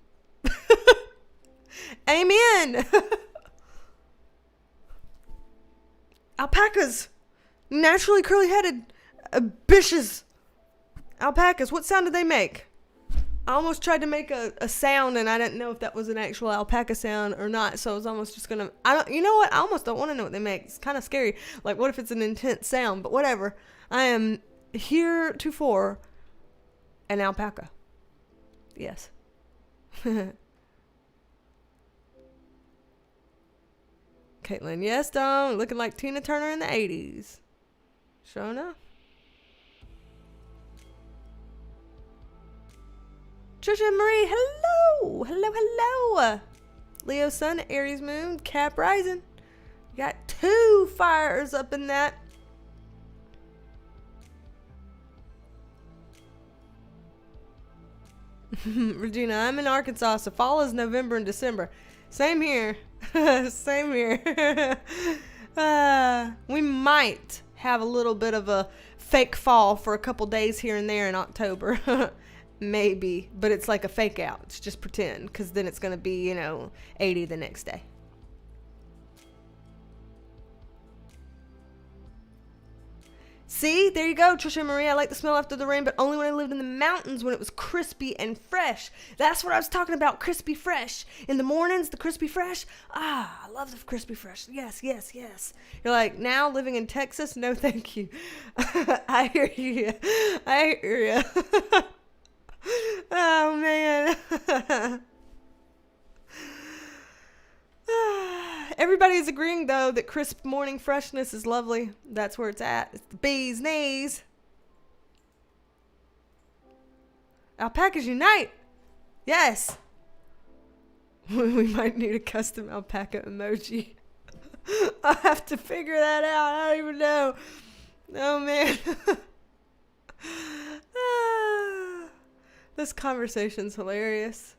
Amen. Alpacas. Naturally curly-headed bitches. Alpacas. What sound do they make? I almost tried to make a sound, and I didn't know if that was an actual alpaca sound or not, so I was almost just gonna... you know what? I almost don't want to know what they make. It's kind of scary. Like, what if it's an intense sound? But whatever. I am heretofore an alpaca. Yes. Caitlin, yes, Dawn. Looking like Tina Turner in the 80s. Sure enough. Trisha Marie, hello. Hello, hello. Leo Sun, Aries Moon, Cap Rising. You got 2 fires up in that. Regina, I'm in Arkansas, so fall is November and December. Same here. Same here. We might have a little bit of a fake fall for a couple days here and there in October. Maybe. But it's like a fake out. It's just pretend. Because then it's going to be, 80 the next day. See, there you go, Trisha and Marie. I like the smell after the rain, but only when I lived in the mountains when it was crispy and fresh. That's what I was talking about, crispy fresh. In the mornings, the crispy fresh. I love the crispy fresh. Yes, yes, yes. You're like, now living in Texas? No, thank you. I hear you. I hear you. Oh, man. Everybody is agreeing, though, that crisp morning freshness is lovely. That's where it's at. It's the bee's knees. Alpacas unite. Yes. We might need a custom alpaca emoji. I'll have to figure that out. I don't even know. Oh, man. This conversation's hilarious.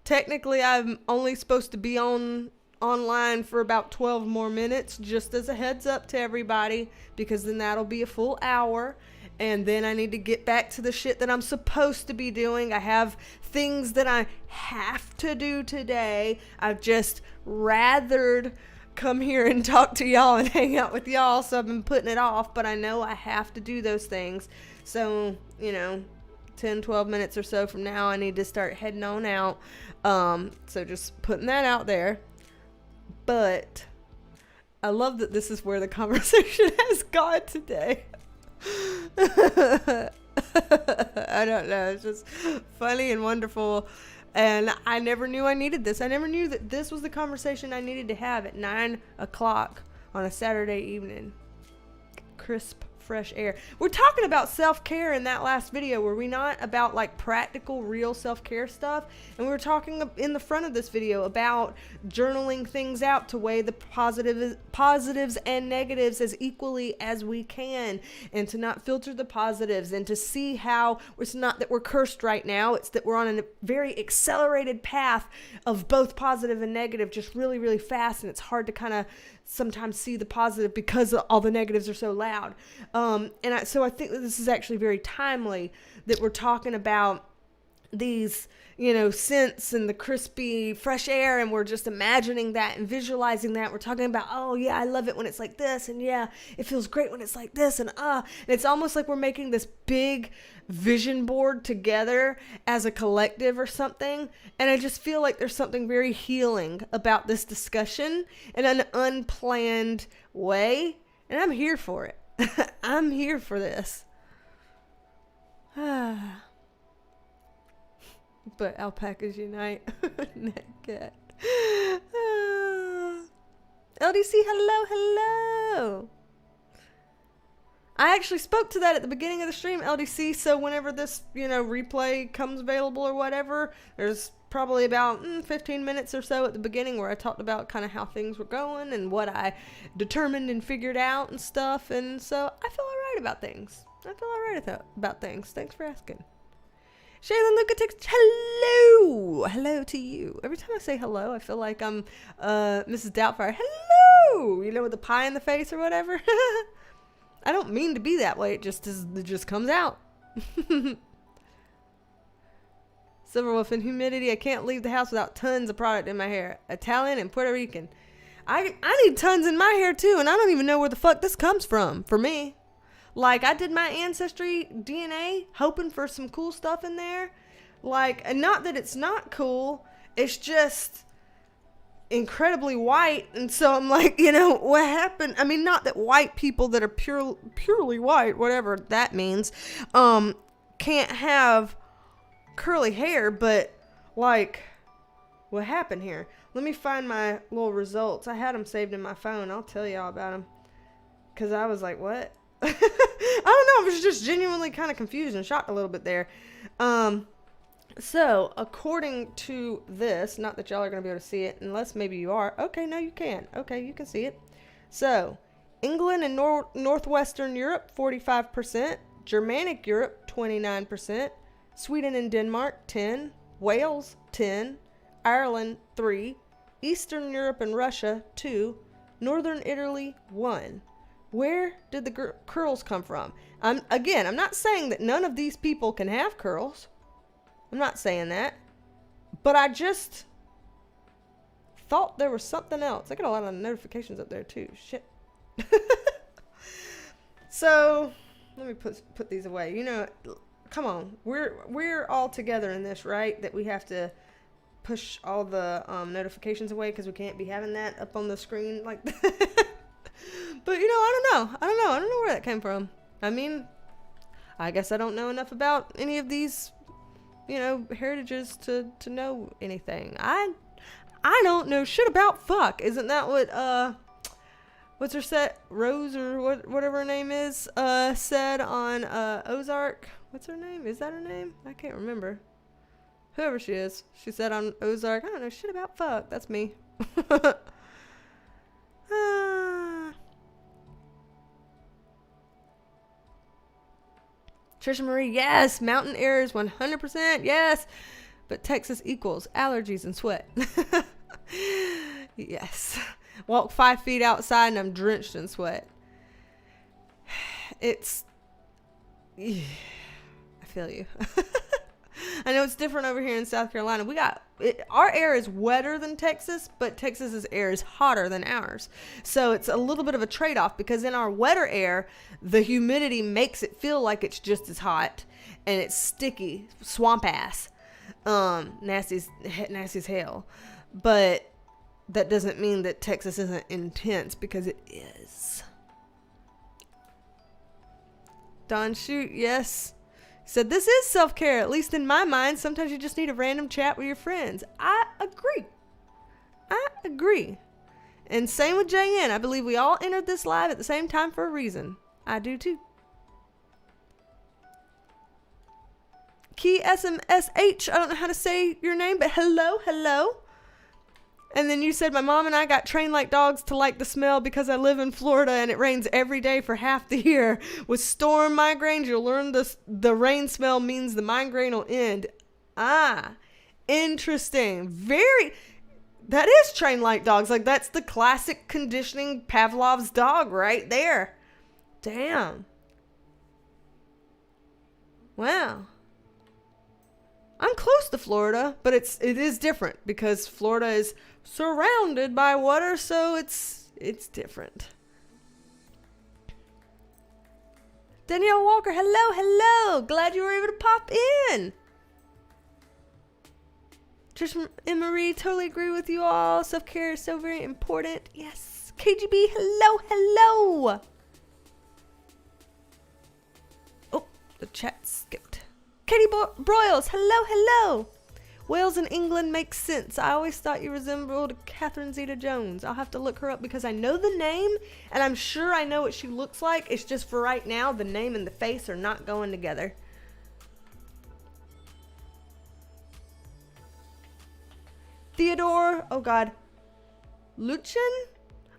Technically, I'm only supposed to be online for about 12 more minutes, just as a heads up to everybody, because then that'll be a full hour, and then I need to get back to the shit that I'm supposed to be doing. I have things that I have to do today. I've just rathered come here and talk to y'all and hang out with y'all, so I've been putting it off, but I know I have to do those things. So, 10, 12 minutes or so from now, I need to start heading on out. So just putting that out there. But I love that this is where the conversation has gone today. I don't know. It's just funny and wonderful. And I never knew I needed this. I never knew that this was the conversation I needed to have at 9 o'clock on a Saturday evening. Crisp fresh air. We're talking about self-care in that last video, were we not? About like practical, real self-care stuff. And we were talking in the front of this video about journaling things out to weigh the positives and negatives as equally as we can, and to not filter the positives, and to see how it's not that we're cursed right now, it's that we're on a very accelerated path of both positive and negative, just really, really fast, and it's hard to kind of sometimes see the positive because all the negatives are so loud. So I think that this is actually very timely that we're talking about these, scents and the crispy fresh air, and we're just imagining that and visualizing that. We're talking about, oh yeah, I love it when it's like this, and yeah, it feels great when it's like this, and it's almost like we're making this big vision board together as a collective or something. And I just feel like there's something very healing about this discussion in an unplanned way, and I'm here for it. I'm here for this. But alpacas unite. Cat. LDC, hello. I actually spoke to that at the beginning of the stream, LDC, so whenever this, replay comes available or whatever, there's probably about 15 minutes or so at the beginning where I talked about kind of how things were going and what I determined and figured out and stuff, and so I feel alright about things. Thanks for asking. Shaylin Lucatix, hello! Hello to you. Every time I say hello, I feel like I'm Mrs. Doubtfire. Hello! With the pie in the face or whatever. I don't mean to be that way. It just comes out. Silverwolf in humidity. I can't leave the house without tons of product in my hair. Italian and Puerto Rican. I need tons in my hair too, and I don't even know where the fuck this comes from for me. Like, I did my ancestry DNA hoping for some cool stuff in there. Like, and not that it's not cool. It's just incredibly white. And so I'm like, what happened? I mean, not that white people that are purely white, whatever that means, can't have curly hair. But, like, what happened here? Let me find my little results. I had them saved in my phone. I'll tell y'all about them. Because I was like, what? I don't know. I was just genuinely kind of confused and shocked a little bit there. So, according to this, not that y'all are going to be able to see it, unless maybe you are. Okay, no, you can. Okay, you can see it. So, England and Northwestern Europe, 45%. Germanic Europe, 29%. Sweden and Denmark, 10. Wales, 10. Ireland, 3. Eastern Europe and Russia, 2. Northern Italy, 1. Where did the curls come from? I'm not saying that none of these people can have curls. I'm not saying that. But I just thought there was something else. I got a lot of notifications up there too. Shit. So, let me put these away. Come on. We're all together in this, right? That we have to push all the notifications away because we can't be having that up on the screen like that. But, I don't know where that came from. I mean, I guess I don't know enough about any of these, heritages to know anything. I don't know shit about fuck. Isn't that what, what's her set? Rose or whatever her name is, said on, Ozark? What's her name? Is that her name? I can't remember. Whoever she is. She said on Ozark, I don't know shit about fuck. That's me. Trisha Marie, yes. Mountain air is 100%, yes. But Texas equals allergies and sweat. Yes. Walk 5 feet outside and I'm drenched in sweat. I feel you. I know it's different over here in South Carolina. Our air is wetter than Texas, but Texas's air is hotter than ours. So it's a little bit of a trade-off because in our wetter air, the humidity makes it feel like it's just as hot and it's sticky, swamp ass, nasty as hell. But that doesn't mean that Texas isn't intense because it is. Don Shoot, yes. Said, this is self-care, at least in my mind. Sometimes you just need a random chat with your friends. I agree. And same with JN. I believe we all entered this live at the same time for a reason. I do too. Key SMSH. I don't know how to say your name, but hello. And then you said, my mom and I got trained like dogs to like the smell because I live in Florida and it rains every day for half the year. With storm migraines, you'll learn the rain smell means the migraine will end. Ah, interesting. That is trained like dogs. Like, that's the classic conditioning Pavlov's dog right there. Damn. Wow. I'm close to Florida, but it is different because Florida is surrounded by water, so it's different. Danielle Walker, hello. Glad you were able to pop in. Trish and Marie, totally agree with you all. Self-care is so very important. Yes. KGB, hello. Oh, the chat skipped. Katie Broyles, hello. Wales in England makes sense. I always thought you resembled Catherine Zeta-Jones. I'll have to look her up because I know the name and I'm sure I know what she looks like. It's just for right now, the name and the face are not going together. Theodore, oh God, Lucian?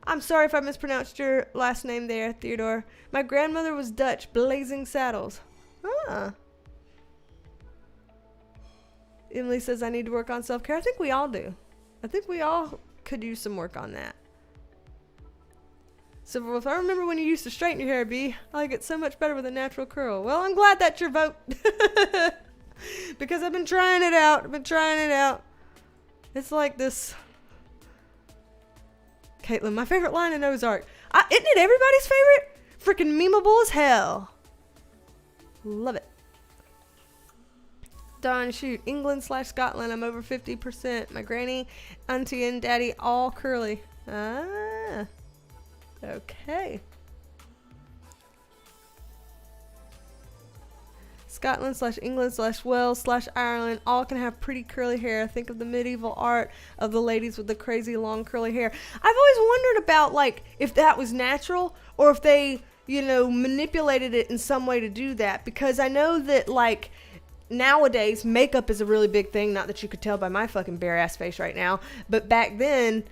I'm sorry if I mispronounced your last name there, Theodore. My grandmother was Dutch, Blazing Saddles. Ah. Emily says I need to work on self-care. I think we all do. I think we all could use some work on that. So if I remember when you used to straighten your hair, B, I like it so much better with a natural curl. Well, I'm glad that's your vote. Because I've been trying it out. It's like this. Caitlin, my favorite line in Ozark. Isn't it everybody's favorite? Freaking memeable as hell. Love it. Darn shoot. England/Scotland. I'm over 50%. My granny, auntie, and daddy all curly. Ah. Okay. Scotland/England/Wales/Ireland all can have pretty curly hair. Think of the medieval art of the ladies with the crazy long curly hair. I've always wondered about, like, if that was natural or if they, manipulated it in some way to do that. Because I know that, like, nowadays makeup is a really big thing. Not that you could tell by my fucking bare ass face right now. But back then,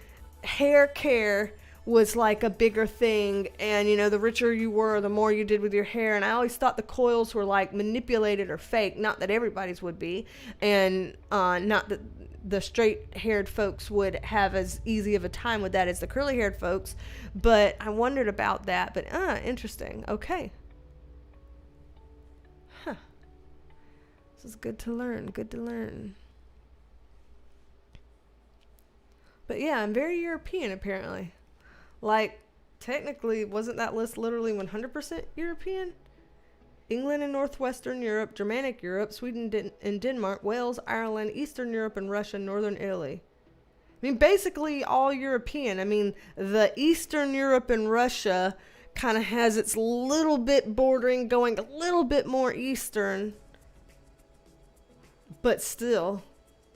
hair care was like a bigger thing, and the richer you were, the more you did with your hair. And I always thought the coils were like manipulated or fake. Not that everybody's would be, and not that the straight haired folks would have as easy of a time with that as the curly haired folks. But I wondered about that. But interesting. Okay. Huh. This is good to learn. But yeah, I'm very European apparently. Like, technically, wasn't that list literally 100% European? England and Northwestern Europe, Germanic Europe, Sweden and Denmark, Wales, Ireland, Eastern Europe, and Russia, Northern Italy. I mean, basically all European. I mean, the Eastern Europe and Russia kind of has its little bit bordering going a little bit more Eastern, but still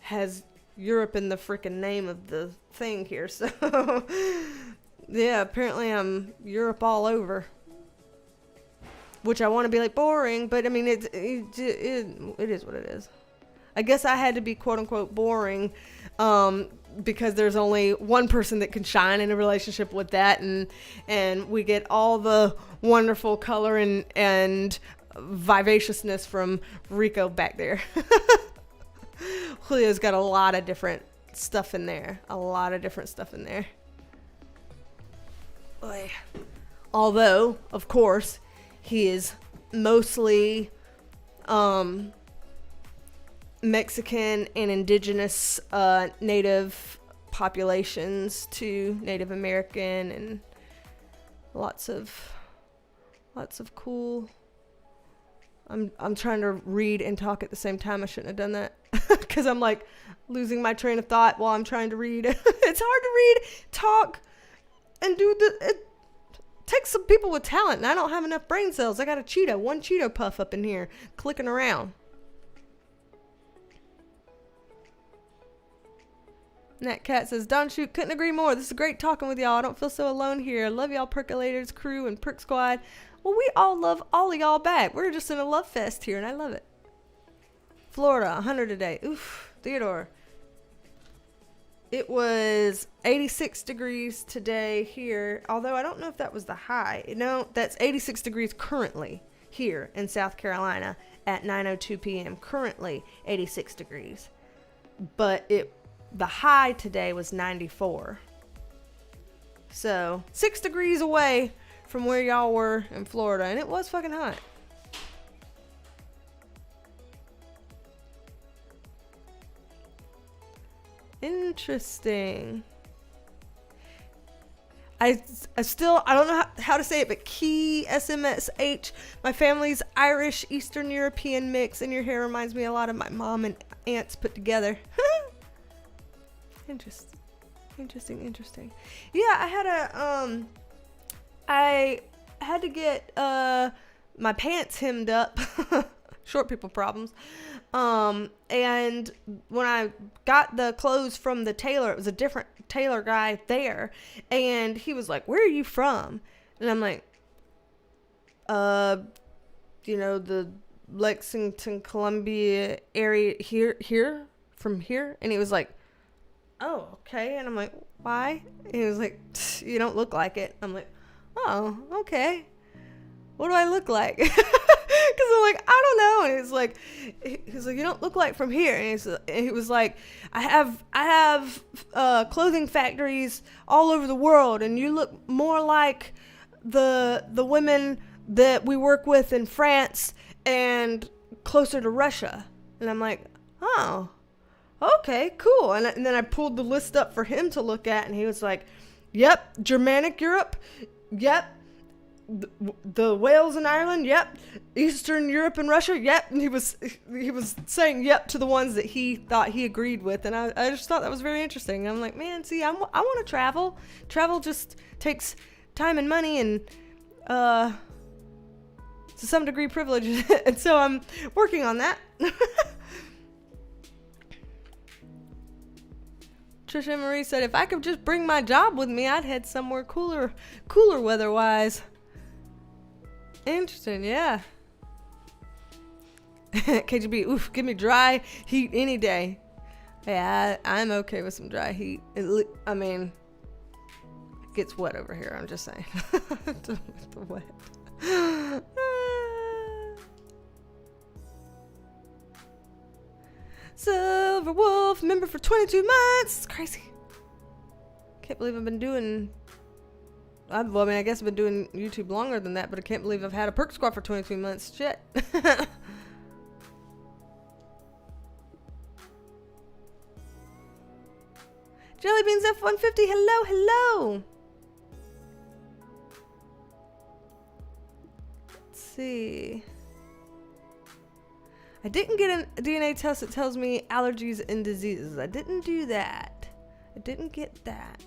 has Europe in the freaking name of the thing here. So... yeah, apparently I'm Europe all over. Which I want to be like boring, but I mean, it is what it is. I guess I had to be quote unquote boring because there's only one person that can shine in a relationship with that, and we get all the wonderful color and vivaciousness from Rico back there. Julio's got a lot of different stuff in there. Boy. Although, of course, he is mostly Mexican and indigenous native populations to Native American, and lots of cool. I'm trying to read and talk at the same time. I shouldn't have done that because I'm like losing my train of thought while I'm trying to read. It's hard to read, talk, and it takes some people with talent, and I don't have enough brain cells. I got one Cheeto puff up in here clicking around. Nat Cat says, Don Shoot, couldn't agree more. This is great talking with y'all. I don't feel so alone here. Love y'all percolators, crew, and Perk Squad. Well, we all love all of y'all back. We're just in a love fest here, and I love it. Florida, 100 today. Oof, Theodore. It was 86 degrees today here, although I don't know if that was the high. No, that's 86 degrees currently here in South Carolina at 9:02 p.m. Currently 86 degrees. But the high today was 94. So 6 degrees away from where y'all were in Florida, and it was fucking hot. Interesting. I don't know how to say it, but Key SMSH. My family's Irish Eastern European mix, and your hair reminds me a lot of my mom and aunts put together. Interesting. Yeah, I had to get my pants hemmed up. Short people problems. And when I got the clothes from the tailor, it was a different tailor guy there, and he was like, "Where are you from?" And I'm like, the Lexington, Columbia area here, from here. And he was like, "Oh, okay." And I'm like, "Why?" And he was like, "You don't look like it." I'm like, "Oh, okay. What do I look like?" Because I'm like, "I don't know." And he's like, "You don't look like from here." And he was like, I have clothing factories all over the world, and you look more like the women that we work with in France and closer to Russia." And I'm like, "Oh, okay, cool." And then I pulled the list up for him to look at, and he was like, "Yep, Germanic Europe, yep. The Wales and Ireland, yep. Eastern Europe and Russia, yep." And he was saying yep to the ones that he thought he agreed with, and I just thought that was very interesting. I'm like, man, see, I want to travel. Travel just takes time and money, and to some degree privilege, and so I'm working on that. Trisha Marie said, "If I could just bring my job with me, I'd head somewhere cooler weather-wise." Interesting, yeah. KGB, oof, give me dry heat any day. Yeah, I'm okay with some dry heat. It gets wet over here, I'm just saying. The wet. Silver Wolf, member for 22 months. It's crazy. Can't believe I've been doing... I guess I've been doing YouTube longer than that, but I can't believe I've had a Perk Squad for 22 months. Shit. Jellybeans F-150, hello. Let's see. I didn't get a DNA test that tells me allergies and diseases. I didn't do that. I didn't get that.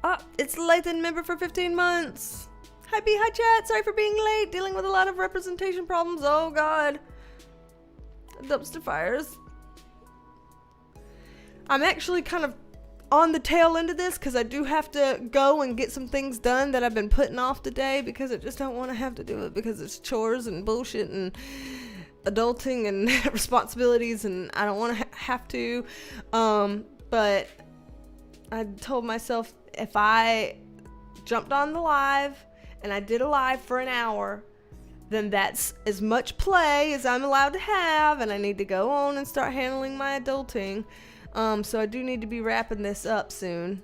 Oh, it's Lathan, member for 15 months. Hi B, hi chat. Sorry for being late. Dealing with a lot of representation problems. Oh God. Dumpster fires. I'm actually kind of on the tail end of this because I do have to go and get some things done that I've been putting off today because I just don't want to have to do it because it's chores and bullshit and adulting and responsibilities, and I don't want to have to. But I told myself if I jumped on the live and I did a live for an hour, then that's as much play as I'm allowed to have, and I need to go on and start handling my adulting. So I do need to be wrapping this up soon.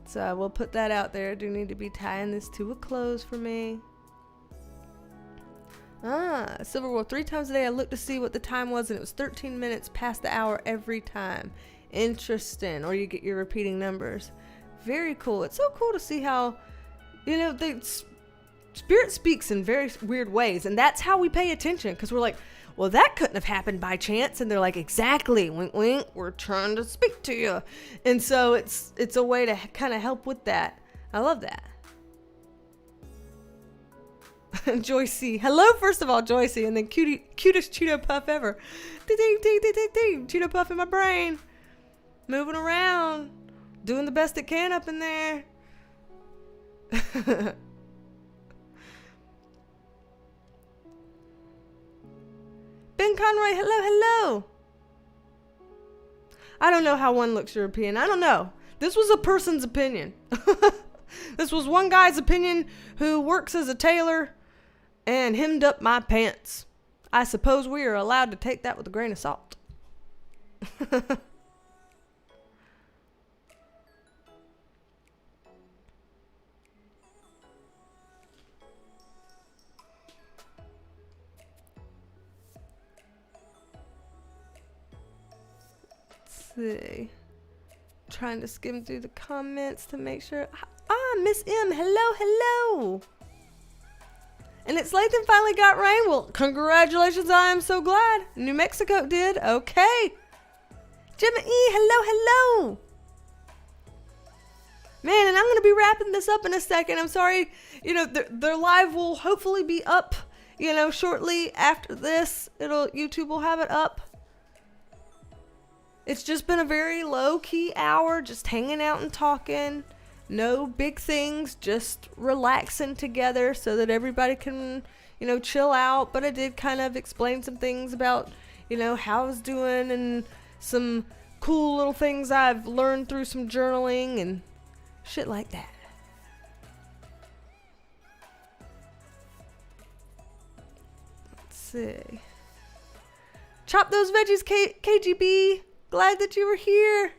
So I will put that out there. I do need to be tying this to a close for me. Silver Wolf, 3 times a day I looked to see what the time was, and it was 13 minutes past the hour every time. Interesting. Or you get your repeating numbers. Very cool. It's so cool to see how, the spirit speaks in very weird ways, and that's how we pay attention, because we're like, well, that couldn't have happened by chance, and they're like, exactly, wink wink, we're trying to speak to you. And so it's a way to kind of help with that. I love that. Joycey, hello, first of all, Joycey, and then cutest Cheeto Puff ever. Cheeto Puff in my brain, moving around, doing the best it can up in there. Conroy, hello, hello. I don't know how one looks European. I don't know. This was a person's opinion. This was one guy's opinion who works as a tailor and hemmed up my pants. I suppose we are allowed to take that with a grain of salt. Let's see. Trying to skim through the comments to make sure. Miss M, hello, hello. And it's Lathan finally got rain. Well, congratulations, I am so glad. New Mexico did. Okay. Jimmy E, hello, hello. Man, and I'm going to be wrapping this up in a second. I'm sorry. Their live will hopefully be up, shortly after this. YouTube will have it up. It's just been a very low-key hour, just hanging out and talking. No big things, just relaxing together so that everybody can, chill out. But I did kind of explain some things about, how I was doing and some cool little things I've learned through some journaling and shit like that. Let's see. Chop those veggies, KGB. Glad that you were here.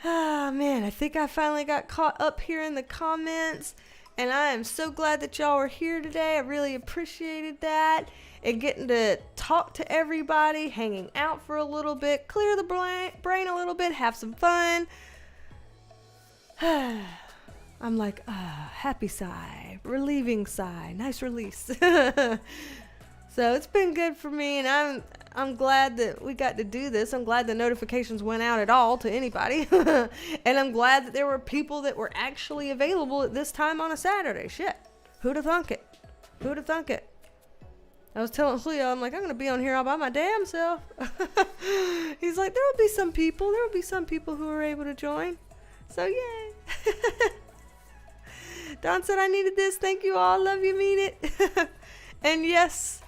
Ah, man, I think I finally got caught up here in the comments, and I am so glad that y'all were here today. I really appreciated that, and getting to talk to everybody, hanging out for a little bit, clear the brain a little bit, have some fun. I'm like, happy sigh, relieving sigh, nice release. So it's been good for me, and I'm glad that we got to do this. I'm glad the notifications went out at all to anybody. And I'm glad that there were people that were actually available at this time on a Saturday. Shit. Who'd have thunk it? Who'd have thunk it? I was telling Julio, I'm like, I'm going to be on here all by my damn self. He's like, there will be some people. There will be some people who are able to join. So, yay. Don said I needed this. Thank you all. Love you, mean it. And yes,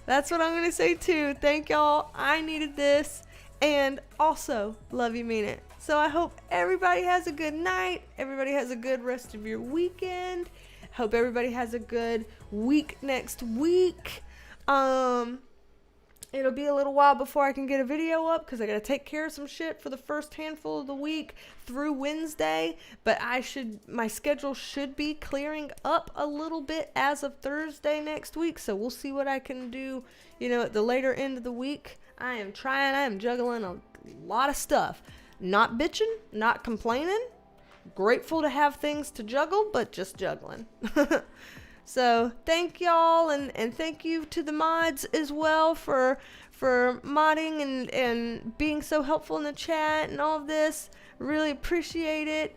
that's what I'm going to say too. Thank y'all. I needed this. And also, love you, mean it. So I hope everybody has a good night. Everybody has a good rest of your weekend. Hope everybody has a good week next week. It'll be a little while before I can get a video up because I got to take care of some shit for the first handful of the week through Wednesday. But my schedule should be clearing up a little bit as of Thursday next week. So we'll see what I can do, at the later end of the week. I am juggling a lot of stuff. Not bitching, not complaining. Grateful to have things to juggle, but just juggling. So thank y'all, and thank you to the mods as well for modding and being so helpful in the chat and all of this. Really appreciate it.